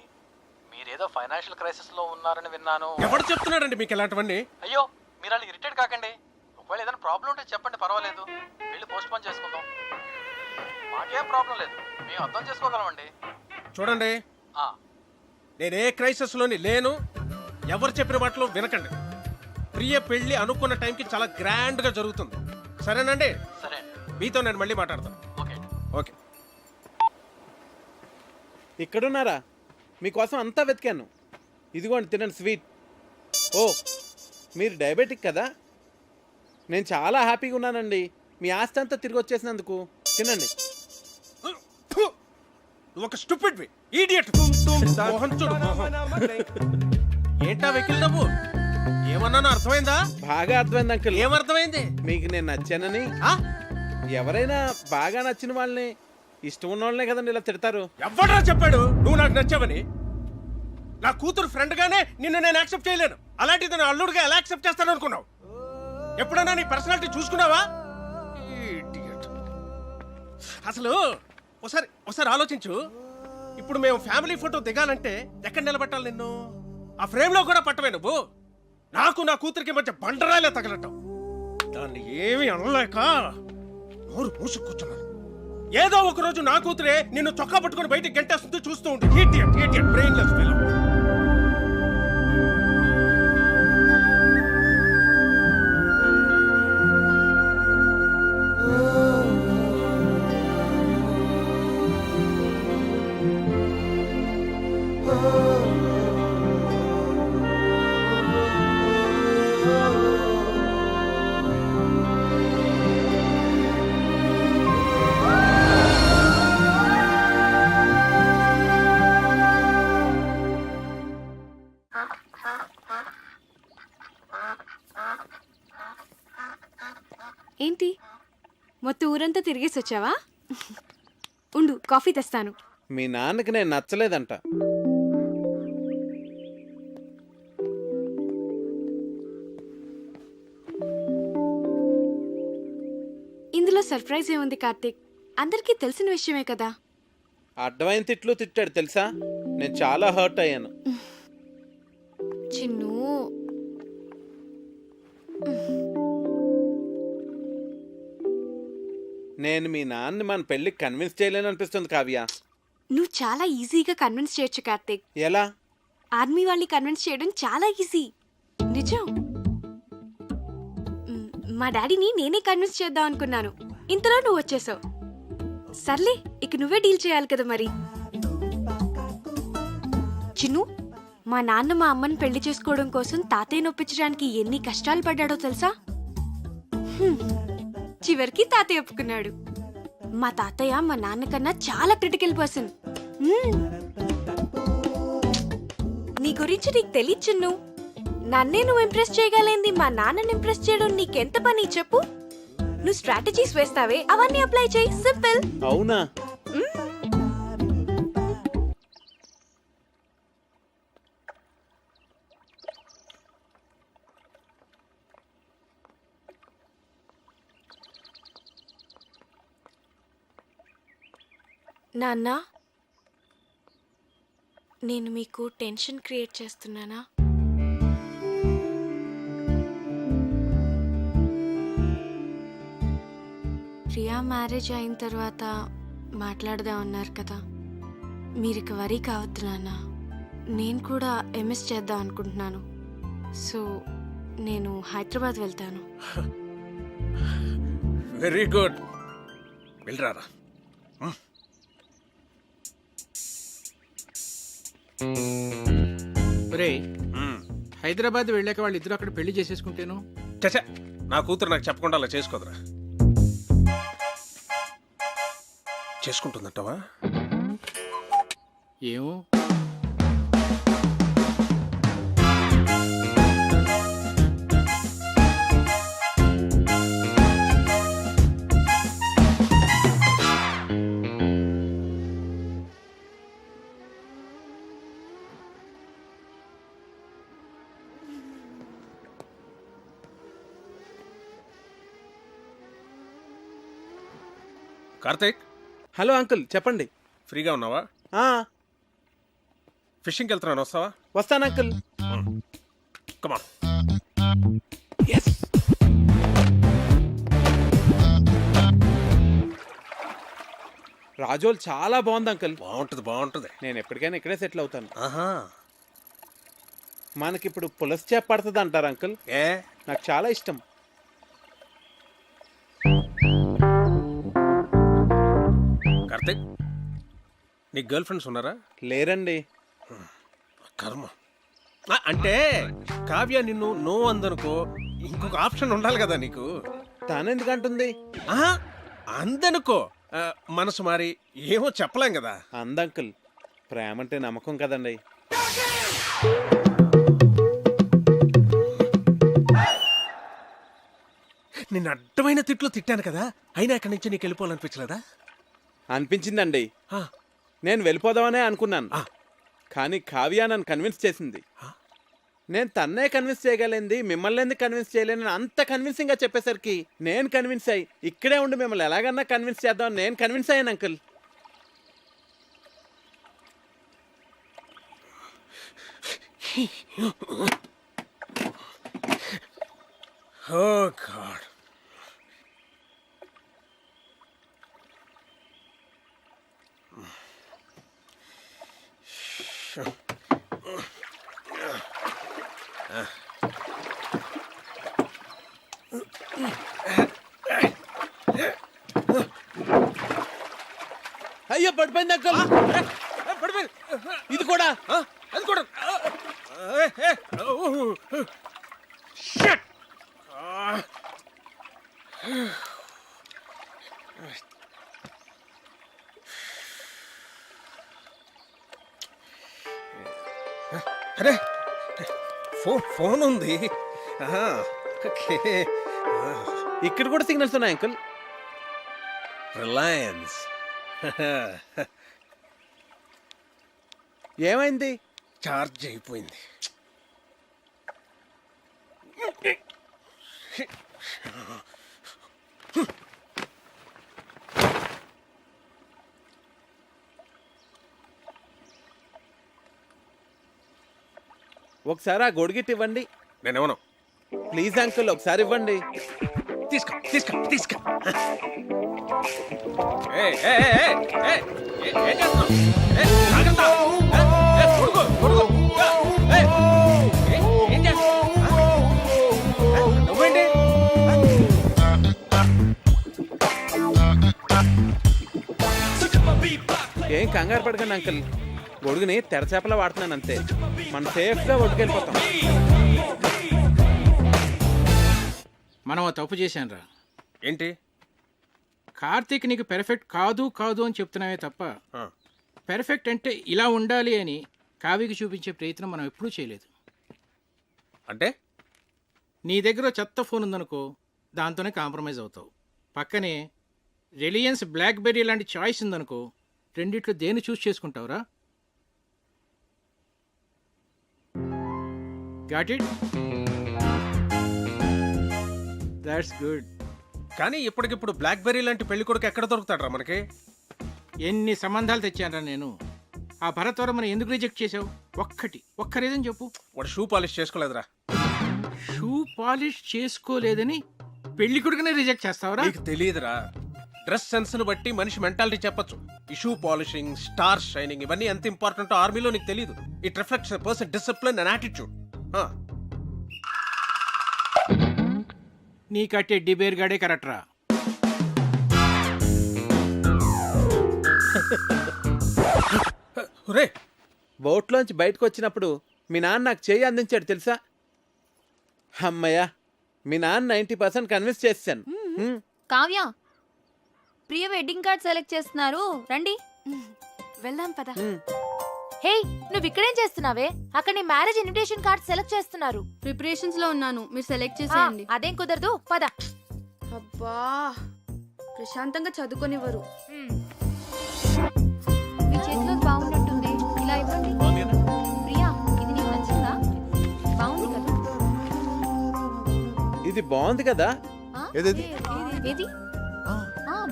మీరేదో ఫైనాన్షియల్ క్రైసిస్లో ఉన్నారని విన్నాను. ఎవరు చెప్తున్నాడండి మీకు ఇలాంటివన్నీ? అయ్యో, మీరు అలా ఇరిటేట్ కాకండి. ఒకవేళ ఏదైనా ప్రాబ్లం ఉంటే చెప్పండి, పర్వాలేదు. వెళ్ళి పోస్ట్ పోన్ చేసుకుందాం. మాకేం ప్రాబ్లం లేదు, మేము అర్థం చేసుకోగలమండి. చూడండి, నేను ఏ క్రైసిస్లోని లేను. ఎవరు చెప్పిన మాటలు వినకండి. ప్రియ పెళ్లి అనుకున్న టైంకి చాలా గ్రాండ్గా జరుగుతుంది. సరేనండి? సరే, మీతో నేను మళ్ళీ మాట్లాడతాను. Okay okay. ఇక్కడున్నారా? మీకోసం అంతా వెతికాను. ఇదిగోండి, తినండి స్వీట్. ఓ, మీరు డయాబెటిక్ కదా? నేను చాలా హ్యాపీగా ఉన్నానండి మీ ఆస్తి అంతా తిరిగి వచ్చేసినందుకు. తినండి. ఒక స్టూపిడ్ ఇడియట్. మోహన్ చూడు, మోహన్. ఏంటా వెకిల్ నవ్వు? ఏమన్నానో అర్థమైందా? బాగా అర్థమైంది అంకుల్. ఏమర్థమైంది? మీకు నేను నచ్చానని. ఎవరైనా బాగా నచ్చిన వాళ్ళని, ఇష్టం ఉన్న వాళ్ళనే కదండి ఇలా తిడతారు. ఎవడ్రా చెప్పాడు నువ్వు నాకు నచ్చావని? నా కూతురు ఫ్రెండ్ గానే నిన్ను నేను యాక్సెప్ట్ చేయలేను. అలాంటిది నా అల్లుడుగా ఎలా యాక్సెప్ట్ చేస్తాను అనుకున్నావు? ఎప్పుడైనా నీ పర్సనాలిటీ చూసుకున్నావా? Idiot. అసలు ఒకసారి ఆలోచించు. ఇప్పుడు మేము ఫ్యామిలీ ఫోటో దిగాలంటే ఎక్కడ నిలబెట్టాలి నిన్ను? ఆ ఫ్రేమ్ లో కూడా పట్టవే నువ్వు. నాకు నా కూతురికి మధ్య బండరాలే తగలటం. దాన్ని ఏమీ అనలేక నోరు మూసు కూర్చున్నాను. ఏదో ఒక రోజు నా కూతురే నిన్ను చొక్కా పట్టుకుని బయటికి గంటేస్తుంది, చూస్తూ ఉండు. Idiot, brainless fellow. ఏంటి, మొత్తం ఊరంతా తిరిగేసి వచ్చావా? ఉండు, కాఫీ తెస్తాను. మీ నాన్నకి నేను నచ్చలేదంట. ఇందులో సర్ప్రైజ్ ఏముంది కార్తీక్? అందరికీ తెలిసిన విషయమే కదా. అడ్డమైన తిట్లు తిట్టాడు తెలుసా? నేను చాలా హర్ట్ అయ్యాను. చిన్ను, నేను మీ నాన్నని మన పెళ్ళికి కన్విన్స్ చేయలేను అనిపిస్తుంది కావ్య. నువ్వు చాలా ఈజీగా కన్విన్స్ చేయొచ్చు కార్తీక్. ఎలా? ఆర్మీ వాళ్ళని కన్విన్స్ చేయడం చాలా ఈజీ. నిజం. మా డాడీని నేనే కన్విన్స్ చేద్దాం అనుకున్నాను, ఇంతలో నువ్వు వచ్చేసావు. సర్లే, ఇక నువ్వే డీల్ చేయాలి కదా మరి. చిన్ను, మా నాన్న మా అమ్మని పెళ్లి చేసుకోవడం కోసం తాతయ్య నొప్పించడానికి ఎన్ని కష్టాలు పడ్డాడో తెలుసా? చివరికి తాతయ్య ఒప్పుకున్నాడు. మా తాతయ్య మా నాన్నకన్నా చాలా క్రిటికల్ పర్సన్. నీ గురించి నీకు తెలియదు చిన్ను. నన్నే నువ్వు ఇంప్రెస్ చేయగలిగింది మా నాన్నని ఇంప్రెస్ చేయడం నీకెంత పని చెప్పు. నువ్వు స్ట్రాటజీస్ వేస్తావే, అవన్నీ అప్లై చేయి. సింపుల్. అవునా? నాన్న, నేను మీకు టెన్షన్ క్రియేట్ చేస్తున్నానా? ప్రియా మ్యారేజ్ అయిన తర్వాత మాట్లాడదాం అన్నారు కదా. మీరు ఇక వరీ కావద్దు నాన్న. నేను కూడా ఎంఎస్ చేద్దాం అనుకుంటున్నాను. సో నేను హైదరాబాద్ వెళ్తాను. Very good. వెళ్ళరారా. ఒరేయ్, హైదరాబాద్ వెళ్ళాక వాళ్ళిద్దరూ అక్కడ పెళ్లి చేసేసుకుంటేను. చచ్చా, నా కూతురు నాకు చెప్పకుండా అలా చేసుకోదురా. చేసుకుంటుందంటావా? ఏమో. కార్తీక్, హలో అంకుల్, చెప్పండి. ఫ్రీగా ఉన్నావా? ఫిషింగ్కి వెళ్తున్నాను, వస్తావా? వస్తాను అంకుల్. కమాన్. రాజోల్ చాలా బాగుంది అంకుల్. బాగుంటుంది. నేను ఎప్పటికైనా ఇక్కడే సెటిల్ అవుతాను. ఆహా. మనకిప్పుడు పులస చేప పడుతుంది అంటారు అంకుల్. నాకు చాలా ఇష్టం. కార్తీక్, నీకు గర్ల్ ఫ్రెండ్స్ ఉన్నారా? లేరండి. కర్మ. అంటే కావ్య నిన్ను నో అందనుకో, ఇంకొక ఆప్షన్ ఉండాలి కదా నీకు. తానెందుకంటుంది? అందనుకో, మనసు మారి ఏమో చెప్పలేం కదా. అందంకుల్, ప్రేమ అంటే నమ్మకం కదండి. నిన్ను అడ్డమైన తిట్లు తిట్టాను కదా, అయినా ఇక్కడి నుంచి నీకు వెళ్ళిపోవాలనిపించలేదా? అనిపించిందండి. నేను వెళ్ళిపోదామనే అనుకున్నాను, కానీ కావ్య నన్ను కన్విన్స్ చేసింది. నేను తన్నే కన్విన్స్ చేయగలిగింది, మిమ్మల్ని ఎందుకు కన్విన్స్ చేయలేను అంత కన్విన్సింగ్గా చెప్పేసరికి నేను కన్విన్స్ అయ్యి ఇక్కడే ఉండి మిమ్మల్ని ఎలాగన్నా కన్విన్స్ చేద్దామని నేను కన్విన్స్ అయ్యాను అంకుల్. Oh God. అయ్యో పడిపోయింది అంకుల్. ఇది కూడా అది కూడా. అరే, ఫోన్ ఉంది. ఇక్కడ కూడా సిగ్నల్స్ ఉన్నాయి అంకుల్. రిలయన్స్. ఏమైంది? చార్జ్ అయిపోయింది. ఒకసారి ఆ గొడుగిట్ ఇవ్వండి. నేనేమన్నా? ప్లీజ్ అంకుల్, ఒకసారి ఇవ్వండి. తీసుకో తీసుకో తీసుకో. నువ్వేంటి? ఏం కంగారు పడకండి అంకుల్, గొడుగుని తెరచేపలా వాడుతున్నాను అంతే. మనం సేఫ్గా ఒడ్డుకెళ్ళిపోతాం. మనం తప్పు చేశానురా. ఏంటి? కార్తీక్ నీకు పెర్ఫెక్ట్ కాదు కాదు అని చెప్తున్నావే తప్ప పెర్ఫెక్ట్ అంటే ఇలా ఉండాలి అని కావ్యకి చూపించే ప్రయత్నం మనం ఎప్పుడూ చేయలేదు. అంటే నీ దగ్గర చెత్త ఫోన్ ఉందనుకో, దాంతోనే కాంప్రమైజ్ అవుతావు. పక్కనే రిలయన్స్ బ్లాక్బెర్రీ లాంటి చాయిస్ ఉందనుకో, రెండిట్లో దేన్ని చూస్ చేసుకుంటావురా? Got it? That's good. కానీ ఇప్పటికిప్పుడు బ్లాక్బెర్రీ లాంటి పెళ్లి కొడుకు ఎక్కడ దొరుకుతాడరా మనకి? ఎన్ని సంబంధాలు తెచ్చానరా నేను. ఆ భరత్వరం ఎందుకు రిజెక్ట్ చేసావు? ఒక్క రీజన్ చెప్పు. వాడు షూ పాలిష్ చేసుకోలేదురా. షూ పాలిష్ చేసుకోలేదని పెళ్లి కొడుకునే రిజెక్ట్ చేస్తావరా? నీకు తెలియదురా, డ్రెస్ సెన్స్ ను బట్టి మనిషి మెంటాలిటీ చెప్పొచ్చు. ఈ షూ పాలిషింగ్, స్టార్ షైనింగ్ ఇవన్నీ ఎంత ఇంపార్టెంట్ ఆర్మీలో నీకు తెలియదు. It reflects person discipline and attitude. నీ కట్టే డిబేర్ గాడే కరెక్ట్ రా. రే బోట్లోంచి బయటకు వచ్చినప్పుడు మీ నాన్న నాకు చేయి అందించాడు తెలుసా? అమ్మయ్యా, మీ నాన్న 90% కన్విన్స్ చేశాను. కావ్య, ప్రియ వెడ్డింగ్ కార్డ్ సెలెక్ట్ చేస్తున్నారు, రండి వెళ్దాం పద. హే, నువ్వు ఇక్కడేం చేస్తున్నావే? అక్కడ నీ మ్యారేజ్ ఇన్విటేషన్ కార్డ్ సెలెక్ట్ చేస్తున్నారు. ప్రిపరేషన్స్ లో ఉన్నాను, మీరు సెలెక్ట్ చేసేయండి. అదేం కుదరదు, పద. అబ్బా, ప్రశాంతంగా చదువుకొనివ్వరు. మీ చేతిలో బాగున్నట్టుంది, ఇలా ఇవ్వండి. ప్రియా, ఇది నీకు నచ్చిందా? బాగుంది కదా? ఇది బాగుంది కదా? ఏది?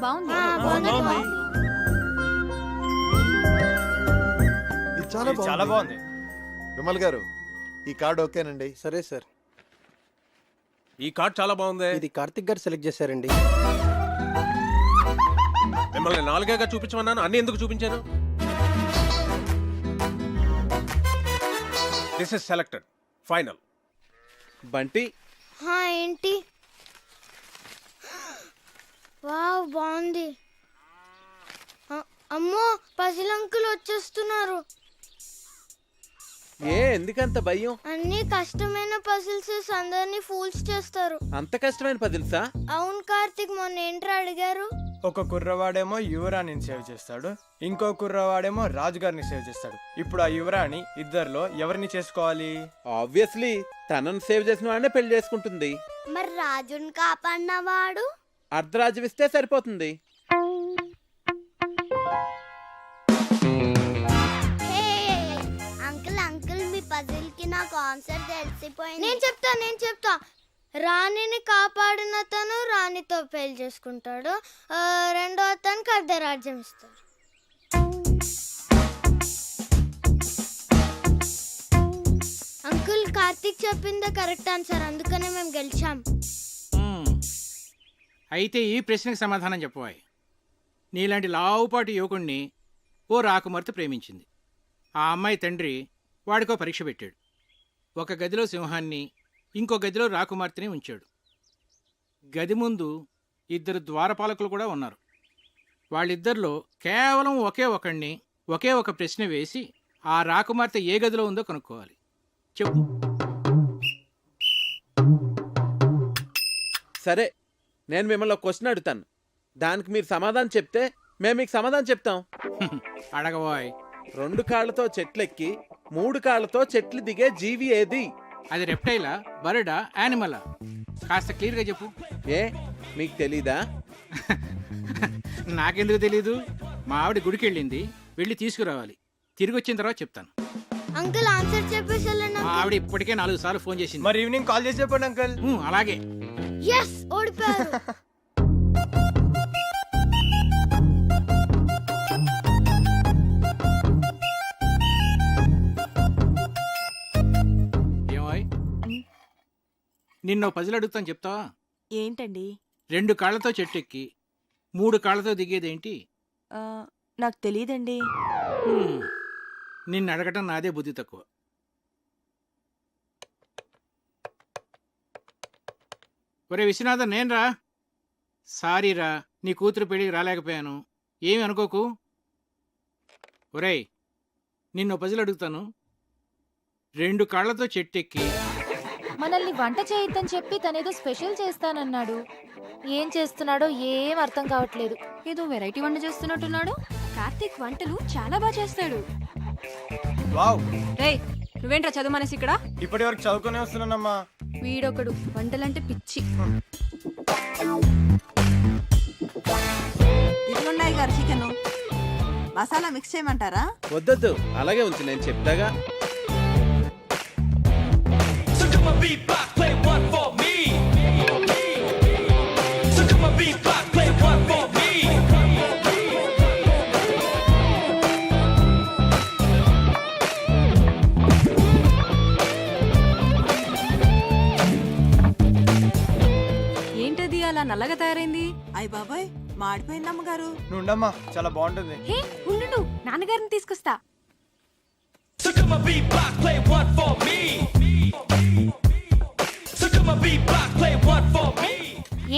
బాగుంది. ఇది చాలా బాగుంది. విమల్ గారు, ఈ కార్డు ఓకేనండి? సరే సార్. ఈ కార్డ్ చాలా బాగుంది. ఇది కార్తిక్ గారు సెలెక్ట్ చేశారండి. మిమ్మల్ని 4గా చూపించమన్నాను, అన్ని ఎందుకు చూపించాను? This is selected, final. Bunty, ఏంటి? వావ్, బాగుంది. అమ్మో, పజిల్ అంకుల్ వచ్చేస్తున్నారు. ఎందుకంత భయం? అన్ని కష్టమైన పజిల్స్ అందరినీ ఫూల్స్ చేస్తారు. అంత కష్టమైన పజిల్సా? అవును కార్తిక్, మొన్న ఏంట్రా అడిగారు? ఒక కుర్రవాడేమో యువరాణిని సేవ్ చేస్తాడు, ఇంకో కుర్రవాడేమో రాజుగారిని సేవ్ చేస్తాడు. ఇప్పుడు ఆ యువరాణి ఇద్దరిలో ఎవరిని చేసుకోవాలి? ఆబ్వియస్లీ తనను సేవ్ చేసిన వాడినే పెళ్లి చేసుకుంటుంది. మరి రాజుని కాపాడినవాడు? అర్ధరాజ్యం ఇస్తే సరిపోతుంది. అంకుల్, మీ పజిల్ కి నాకు ఆన్సర్ తెలిసిపోయింది. నేను చెప్తా. రాణిని కాపాడిన అతను రాణితో పెళ్లి చేసుకుంటాడు, రెండో అతనికి అర్ధరాజ్యం ఇస్తాడు. అంకుల్, కార్తీక్ చెప్పిందే కరెక్ట్ ఆన్సర్, అందుకనే మేము గెలిచాం. అయితే ఈ ప్రశ్నకు సమాధానం చెప్పవాయి. నీలాంటి లావుపాటి యువకుణ్ణి ఓ రాకుమార్తె ప్రేమించింది. ఆ అమ్మాయి తండ్రి వాడికో పరీక్ష పెట్టాడు. ఒక గదిలో సింహాన్ని, ఇంకో గదిలో రాకుమార్తెని ఉంచాడు. గది ముందు 2 ద్వారపాలకులు కూడా ఉన్నారు. వాళ్ళిద్దరిలో కేవలం ఒకే ఒక ప్రశ్న వేసి ఆ రాకుమార్తె ఏ గదిలో ఉందో కనుక్కోవాలి. చెప్పు. సరే, నేను మిమ్మల్ని ఒక క్వశ్చన్ అడుగుతాను, దానికి మీరు సమాధానం చెప్తే మేము మీకు సమాధానం చెప్తాం. అడగబోయ్. 2 కాళ్ళతో చెట్లెక్కి 3 కాళ్ళతో చెట్లు దిగే జీవి ఏది? అది రెప్టైలా, బర్డా, యానిమలా? కాస్త క్లియర్గా చెప్పు. మీకు తెలీదా? నాకెందుకు తెలీదు? మా ఆవిడ గుడికి వెళ్ళింది, వెళ్ళి తీసుకురావాలి. తిరిగి వచ్చిన తర్వాత చెప్తాను. అంకుల్, ఆన్సర్ చెప్పేసి మా ఆవిడ ఇప్పటికే 4 సార్లు ఫోన్ చేసింది. మరి ఈవినింగ్ కాల్ చేసి చెప్పండి అంకుల్. అలాగే. ఎస్, ఓడిపోయారు. ఏమోయ్, నిన్నో పజిల్ అడుగుతాను, చెప్తావా? ఏంటండి? 2 కాళ్ళతో చెట్టు ఎక్కి 3 కాళ్ళతో దిగేదేంటి? నాకు తెలియదండి. నిన్ను అడగటం నాదే బుద్ధి తక్కువ. ఒరే విశ్వనాథన్, నేనురా. సారీరా, నీ కూతురు పెళ్ళికి రాలేకపోయాను, ఏమి అనుకోకు. ఒరేయ్, నిన్ను పజిల్ అడుగుతాను. 2 కాళ్ళతో చెట్టెక్కి మనల్ని వంట చేయొద్దని చెప్పి తనేదో స్పెషల్ చేస్తానన్నాడు. ఏం చేస్తున్నాడో ఏం అర్థం కావట్లేదు. ఏదో వెరైటీ వంట చేస్తున్నట్టున్నాడు. కార్తీక్ వంటలు చాలా బాగా చేస్తాడు. వావ్. రేయ్, నువ్వేంట్రా చదువు మనసి ఇక్కడ? ఇప్పటి వరకు చదువుకునే వస్తున్నానమ్మా. వీడొకడు వంటలంటే పిచ్చి. ఇదిగున్నాయి గారు చికెన్. మసాలా మిక్స్ చేయమంటారా? వద్దొద్దు, అలాగే ఉంచు, నేను చెప్తాగా. ఏంటది అలా నల్లగా తయారైంది? అయ్య బాబాయ్, మాడిపోయింది అమ్మగారు. నుండమ్మా, చాలా బాగుంటుంది. హే, ఉండు, నాన్నగారిని తీసుకొస్తా.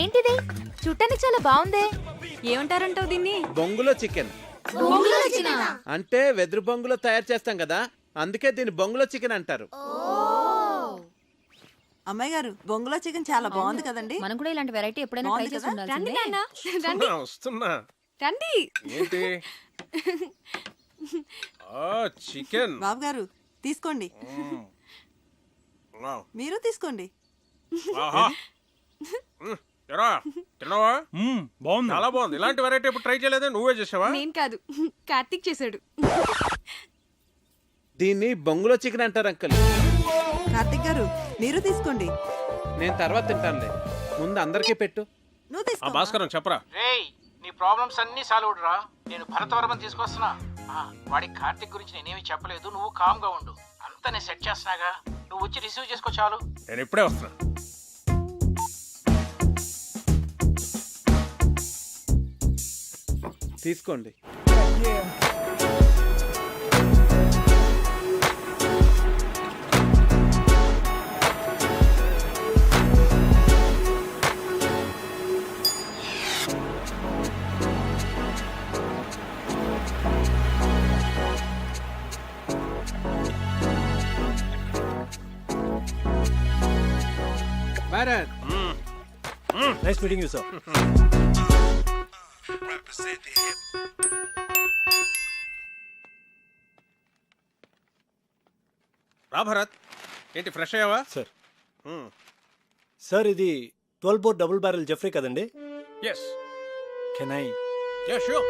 ఏంటిది? చూడటానికి చాలా బాగుందే. ఏమంటారంటావు దీన్ని? బొంగులో చికెన్. అంటే వెదురు బొంగులో తయారు చేస్తాం కదా, అందుకే దీన్ని బొంగులో చికెన్ అంటారు. అమ్మాయి గారు బొంగులో చికెన్ చాలా బాగుంది కదండి. మనం కూడా ఇలాంటి వెరైటీ ఎప్పుడైనా ట్రై చేసి ఉండాల్సిందే. వస్తున్నా. రండి. ఏంటి? చికెన్. బాబు గారు తీసుకోండి. మీరు తీసుకోండి. బాగుంది, చాలా బాగుంది. ఇలాంటి వెరైటీ ఎప్పుడు ట్రై చేయలేదా? నువ్వే చేసావా? నేను కాదు, కార్తీక్ చేశాడు. దీన్ని బొంగులో చికెన్ అంటారు అంకుల్. కార్తిక్ గారు మీరు తీసుకోండి. నేను తర్వాత తింటానులే, ముందు అందరికీ పెట్టు. నువ్వు తీసుకో. భాస్కరం చెప్పరా. రేయ్, నీ ప్రాబ్లమ్స్ అన్నీ సాల్వ్ రా. నేను భరతవర్మని తీసుకొస్తున్నా. వాడి కార్తిక్ గురించి నేనేమి చెప్పలేదు, నువ్వు కామ్ గా ఉండు. అంతా నేను సెట్ చేస్తున్నాగా, నువ్వు వచ్చి రిసీవ్ చేసుకో చాలు. నేను ఇప్పుడే వస్తున్నా. తీసుకోండి. Bharat, nice meeting you sir. రా భరత్, ఏంటి ఫ్రెష్ అయ్యావా? సార్ సార్ ఇది 12 బోర్ డబుల్ బ్యారెల్ జెఫ్రీ కదండి? Yes. Can I? Yeah sure.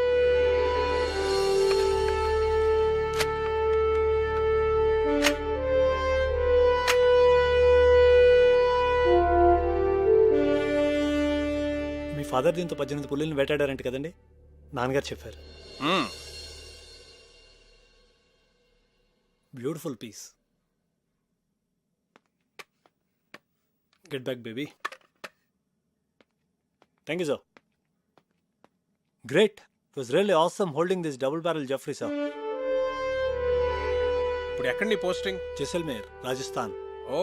మీ ఫాదర్ దీంతో 18 పుల్లిని వేటాడారంట కదండి? నాన్నగారు చెప్పారు. Beautiful piece. Get back, baby. Thank you, sir. Great. It was really awesome holding this double barrel Jeffrey, sir. ఇప్పుడు ఎక్కడ నీ పోస్టింగ్? జైసల్మేర్, రాజస్థాన్. ఓ,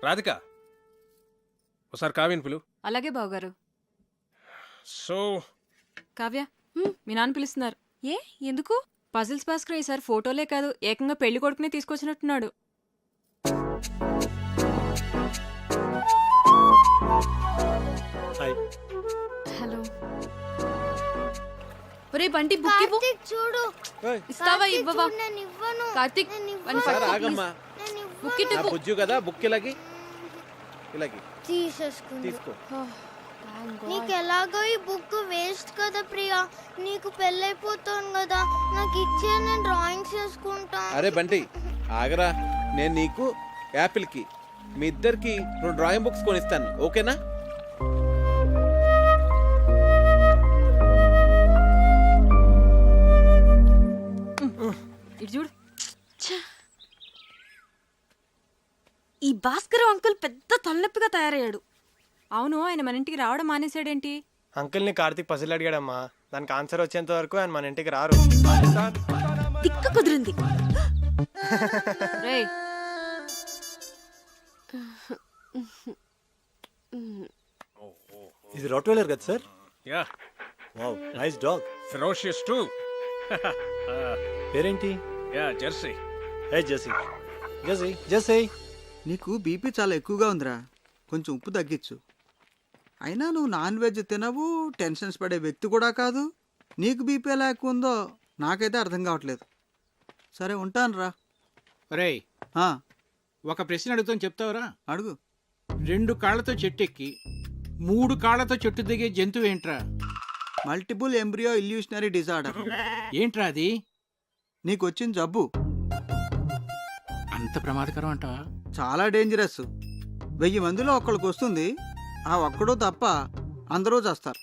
రాధిక ఒకసారి కావ్యని పిలు. అలాగే బావగారు. సో కావ్య, మీ నాన్న పిలుస్తున్నారు. ఏ ఎందుకు? పజిల్స్ భాస్కర్ ఈసారి ఫోటోలే కాదు, ఏకంగా పెళ్లి కొడుకునే తీసుకొచ్చినట్టున్నాడు. హాయ్. హలో. ఒరే బంటి, బుక్ ఇవ్వు. చూడు. ఇస్తావా ఇవ్వవా? నేను ఇవ్వను. కార్తీక్ ఆగమ్మా, బుక్ నా బుజ్జు కదా, బుక్ ఇలాగి తీసేసుకుంది. తీసుకో. నీకు ఎలాగో ఈ బుక్ వేస్ట్ కదా ప్రియా, నీకు పెళ్ళైపోతాను కదా, నాకు ఇచ్చే నేను డ్రాయింగ్స్ చేసుకుంటా. అరే బంటి ఆగరా, నేను నీకు యాపిల్కి మీ ఇద్దరికి 2 డ్రాయింగ్ బుక్స్ కొనిస్తాను, ఓకేనా? ఇటు చూడు. ఈ భాస్కర్ అంకుల్ పెద్ద తలనొప్పిగా తయారయ్యాడు. అవును, ఆయన మన ఇంటికి రావడం మానేశాడేంటి? అంకుల్ని కార్తీక్ పసిల్ అడిగాడమ్మా, దానికి ఆన్సర్ వచ్చేంత వరకు ఆయన మన ఇంటికి రారు. తిక్క కుదిరింది. రేయ్, ఇది రాట్వైలర్ కదా sir? Yeah. Wow, nice dog. Ferocious too. పేరేంటి? Yeah, Jersey. Hey Jersey. Jersey, Jersey. నీకు బీపీ చాలా ఎక్కువగా ఉందిరా, కొంచెం ఉప్పు తగ్గించు. అయినా నువ్వు నాన్ వెజ్ తినవు, టెన్షన్స్ పడే వ్యక్తి కూడా కాదు. నీకు బీపీ ఎలా ఎక్కువ ఉందో నాకైతే అర్థం కావట్లేదు. సరే ఉంటాను రా. రేయ్, ఒక ప్రశ్న అడుగుతాను, చెప్తావురా? అడుగు. 2 కాళ్లతో చెట్టు ఎక్కి 3 కాళ్లతో చెట్టు దిగే జంతువు ఏంట్రా? Multiple embryo illusionary disorder. ఏంట్రా అది? నీకు వచ్చిన జబ్బు అంత ప్రమాదకరం అంటావా? చాలా డేంజరస్. 1000 మందిలో ఒక్కడికి వస్తుంది, ఆ ఒక్కడో తప్ప అందరూ చేస్తారు.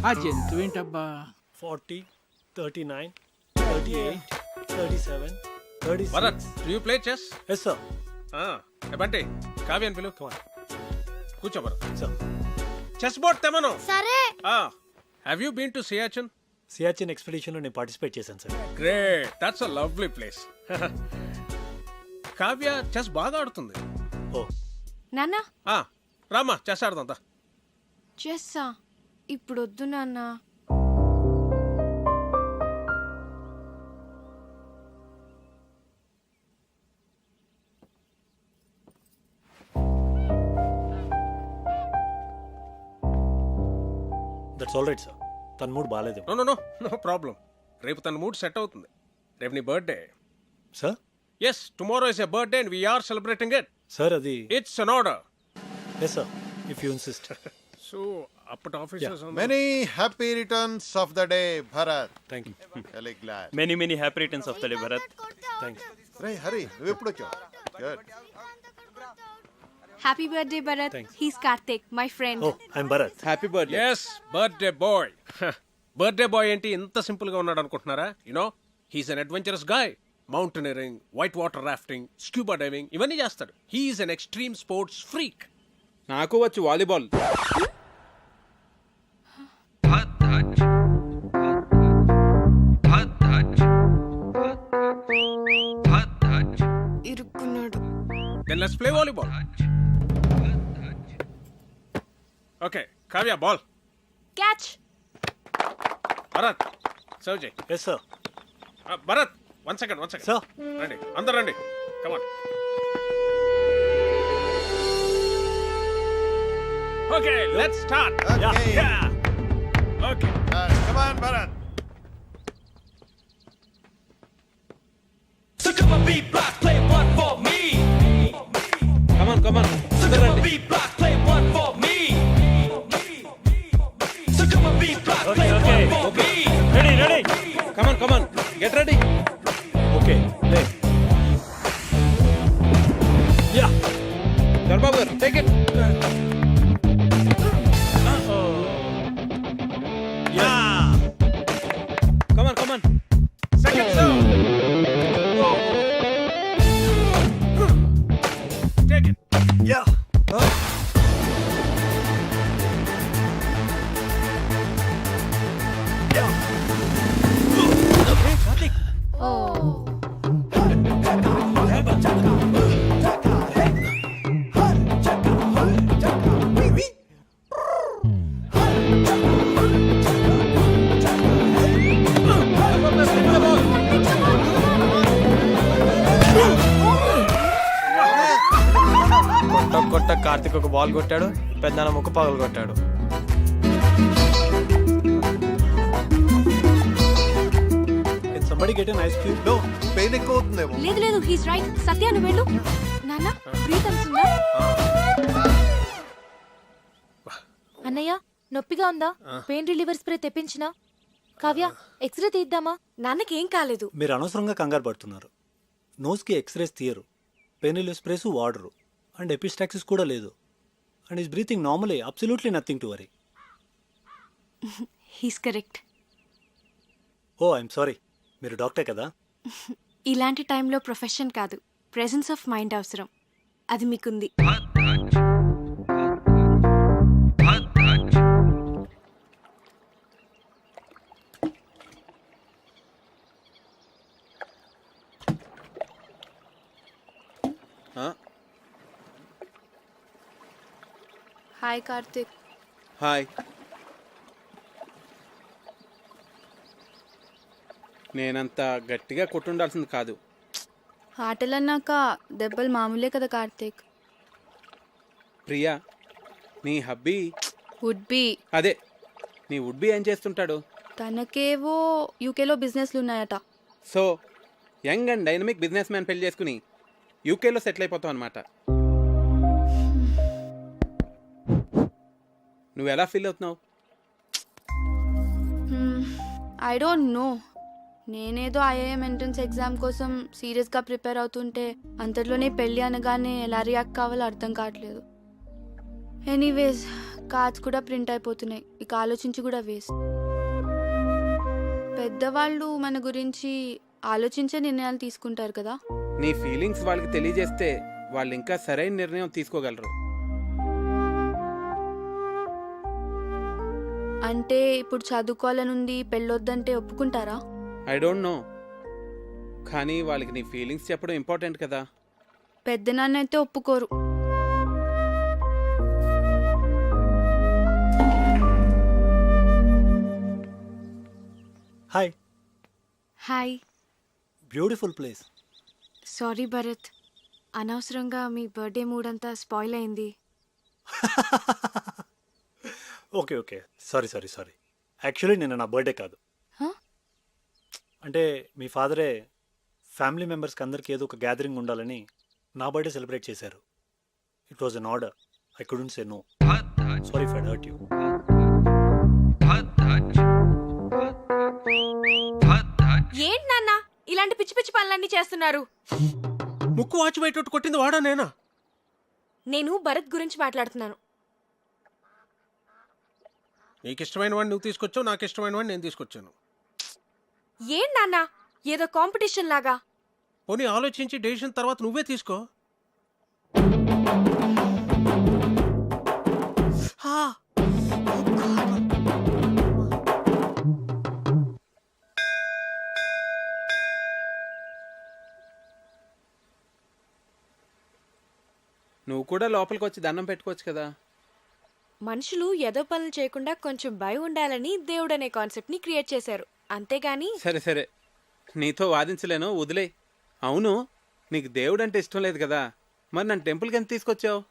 ఆ జంతువు ఏంటబ్బా? 40, 39, 38, 37, 36. Bharat, do you play chess? Yes, sir. Bunty, కావ్యని పిలు. కూర్చో భరత్. Sir. చెస్ బోర్డ్ తెమను. సరే. Have you been to Siachen? Siachen ఎక్స్పెడిషన్లో నేను పార్టిసిపేట్ చేశాను sir. Great, that's a lovely place. Kavya chess బాగా ఆడుతుంది. ఓ నాన్న, రామా, చెస్ ఆడదాం. చెస్సా ఇప్పుడు వద్దు నాన్న. That's all right sir. తన మూడ్ బాగాలేదు. No no no no problem. రేపు తన మూడ్ సెట్ అవుతుంది. రేపు నీ birthday. Sir? Yes, tomorrow is a birthday and we're celebrating it. Sir అది it's an order. Yes sir, if you insist. So అప్పటి officers many happy returns of the day Bharat. Thank you. Very glad. Many happy returns of the day Bharat. Thank you. రే హరి, నువ్వు ఎప్పుడు వచ్చావు? Good. Happy birthday Bharat. He's Karthik, my friend. Oh, I'm Bharat. Happy birthday. Yes, birthday boy. Birthday boy ఏంటి ఇంత సింపుల్ గా ఉన్నాడు అనుకుంటున్నారా? You know, he's an adventurous guy. Mountaineering, white water rafting, scuba diving ఇవన్నీ చేస్తాడు. He's an extreme sports freak. నాకు వచ్చు వాలీబాల్. ఇరుక్కున్నాడు. Then let's play volleyball. Okay, Kavya, ball. Catch. Bharat, serve Jay. Yes, sir. Bharat, one second. Sir. Ready. Andar ready. Come on. Okay, let's start. Okay. Yeah. Okay. Come on, Bharat. So come on, beat block, play one for me. Come on. So come on, beat block, play one for me. So come on, beat block, play one for me. Ready. Come on. Get ready. Okay, play. Yeah. Dharbabu garu, take it. Yeah. Come on. Second serve. Take it. Yeah. Hey, Karthik. కొట్ట కార్తిక్ ఒక బాల్ కొట్టాడు, పెద్దన్న ముక్కు పగలు కొట్టాడు. Can somebody get an ice cube? No, pain ఎక్కువ అవుతుందేమో. లేదు హీస్ రైట్. సత్య నువ్వు వెళ్ళు. నాన్న బ్రీత్ అవుతుందా? అన్నయ్య నొప్పిగా ఉందా? పెయిన్ రిలీవర్ స్ప్రే తెప్పించినా? కావ్య ఎక్స్రే తీద్దామా? నాన్నకి ఏం కాలేదు. మీరు అనవసరంగా కంగారు పడుతున్నారు. నోస్కి ఎక్స్రేస్ తీయరు, పెయిన్ రిలీఫ్ స్ప్రేస్ వాడరు, అండ్ ఎపిస్టాక్సిస్ కూడా లేదు. And is breathing normally, absolutely nothing to worry. He's correct. Oh, I'm sorry. మీరు డాక్టర్ కదా? ఇలాంటి టైంలో ప్రొఫెషన్ కాదు, ప్రెజెన్స్ ఆఫ్ మైండ్ అవసరం. అది మీకుంది. హాయ్ కార్తిక్. హాయ్. నేనంత గట్టిగా కొట్టుండాల్సింది కాదు. ఆటలన్నాక దెబ్బలు మామూలే కదా కార్తిక్. ప్రియా, నీ హబ్బీ వుడ్ బి. అదే, నీ వుడ్ బి ఏం చేస్తుంటాడు? తనకేవో యూకేలో బిజినెస్లు ఉన్నాయట. So young and dynamic business man పెళ్లి చేసుకుని యూకేలో సెటిల్ అయిపోతావు అనమాట. నువ్వు ఎలా ఫీల్ అవుతున్నావు? I don't know. నేనేదో ఐఐఎం ఎంట్రన్స్ ఎగ్జామ్ కోసం సీరియస్గా ప్రిపేర్ అవుతుంటే అంతట్లోనే పెళ్ళి అనగానే ఎలా రియాక్ట్ కావాలో అర్థం కావట్లేదు. ఎనీవేస్, కార్డ్స్ కూడా ప్రింట్ అయిపోతున్నాయి. ఇక ఆలోచించి కూడా వేస్ట్. పెద్దవాళ్ళు మన గురించి ఆలోచించే నిర్ణయాలు తీసుకుంటారు కదా. నీ ఫీలింగ్స్ వాళ్ళకి తెలియజేస్తే వాళ్ళు ఇంకా సరైన నిర్ణయం తీసుకోగలరు. అంటే ఇప్పుడు చదువుకోవాలనుంది, పెళ్ళొద్దంటే ఒప్పుకుంటారా? ఐ డోంట్ నో, కానీ వాళ్ళకి నీ ఫీలింగ్స్ చెప్పడం ఇంపార్టెంట్ కదా. పెద్దనాన్న అయితే ఒప్పుకోరు. Hi. Hi. Beautiful place. Sorry Bharat, అనవసరంగా మీ బర్త్డే మూడ్ అంతా స్పాయిల్ అయింది. Okay okay, sorry sorry sorry. Actually నిన్న నా బర్త్డే కాదు. Huh? అంటే మీ ఫాదరే ఫ్యామిలీ మెంబర్స్కి అందరికీ ఏదో ఒక గ్యాదరింగ్ ఉండాలని నా బర్త్డే సెలబ్రేట్ చేశారు. It was an order. I couldn't say no. Sorry if I hurt you. ఏంటి నాన్న ఇలాంటి పిచ్చి పిచ్చి పనులన్నీ చేస్తున్నారు? ముక్కు వాచి బయట కొట్టింది వాడా నేనా? నేను భరత్ గురించి మాట్లాడుతున్నాను. నీకు ఇష్టమైన వాడిని నువ్వు తీసుకొచ్చావు, నాకు ఇష్టమైన వాడిని నేను తీసుకొచ్చాను. ఏం నాన్న ఏదో కాంపిటీషన్ లాగా? పోనీ ఆలోచించి డెసిషన్ తర్వాత నువ్వే తీసుకో. నువ్వు కూడా లోపలికి వచ్చి దండం పెట్టుకోవచ్చు కదా. మనుషులు ఏదో పనులు చేయకుండా కొంచెం భయం ఉండాలని దేవుడు అనే కాన్సెప్ట్ ని క్రియేట్ చేశారు, అంతేగాని. సరే సరే, నీతో వాదించలేను, వదిలే. అవును, నీకు దేవుడు అంటే ఇష్టం లేదు కదా, మరి నన్ను టెంపుల్కి ఎంత తీసుకొచ్చావు?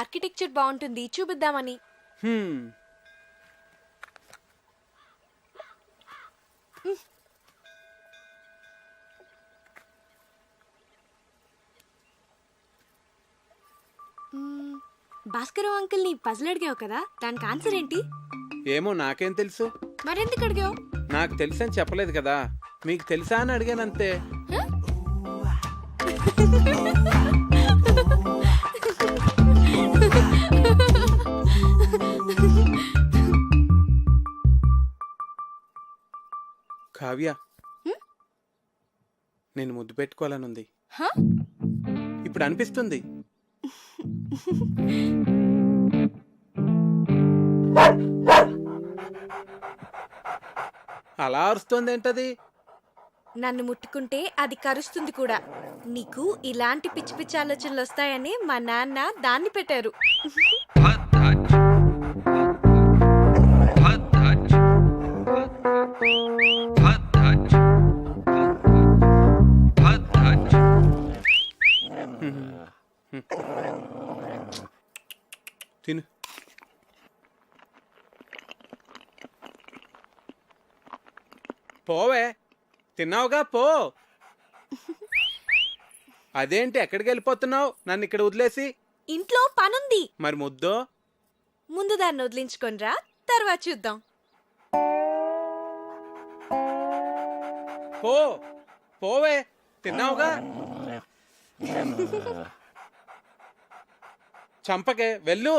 ఆర్కిటెక్చర్ బాగుంటుంది చూపిద్దామని. భాస్కరం అంకుల్ ని పజిల్ అడిగావు కదా, దానికి ఆన్సర్ ఏంటి? ఏమో నాకేం తెలుసు. మరెందుకు అడిగావు? నాకు తెలుసని చెప్పలేదు కదా, మీకు తెలుసా అని అడిగానంతే. కావ్య, నేను ముద్దు పెట్టుకోవాలనుంది. ఇప్పుడు అనిపిస్తుంది. అలా అరుస్తుంది ఏంటది? నన్ను ముట్టుకుంటే అది కరుస్తుంది కూడా. నీకు ఇలాంటి పిచ్చి పిచ్చి ఆలోచనలు వస్తాయని మా నాన్న దాన్ని పెట్టారు. తిను. పోవే, తిన్నావుగా పో. అదేంటి ఎక్కడికి వెళ్ళిపోతున్నావు నన్ను ఇక్కడ వదిలేసి? ఇంట్లో పనుంది. మరి ముద్దో? ముందు దాన్ని వదిలించుకొనిరా, తర్వాత చూద్దాం. పో పోవే, తిన్నావుగా. చంపకే, వెళ్ళు.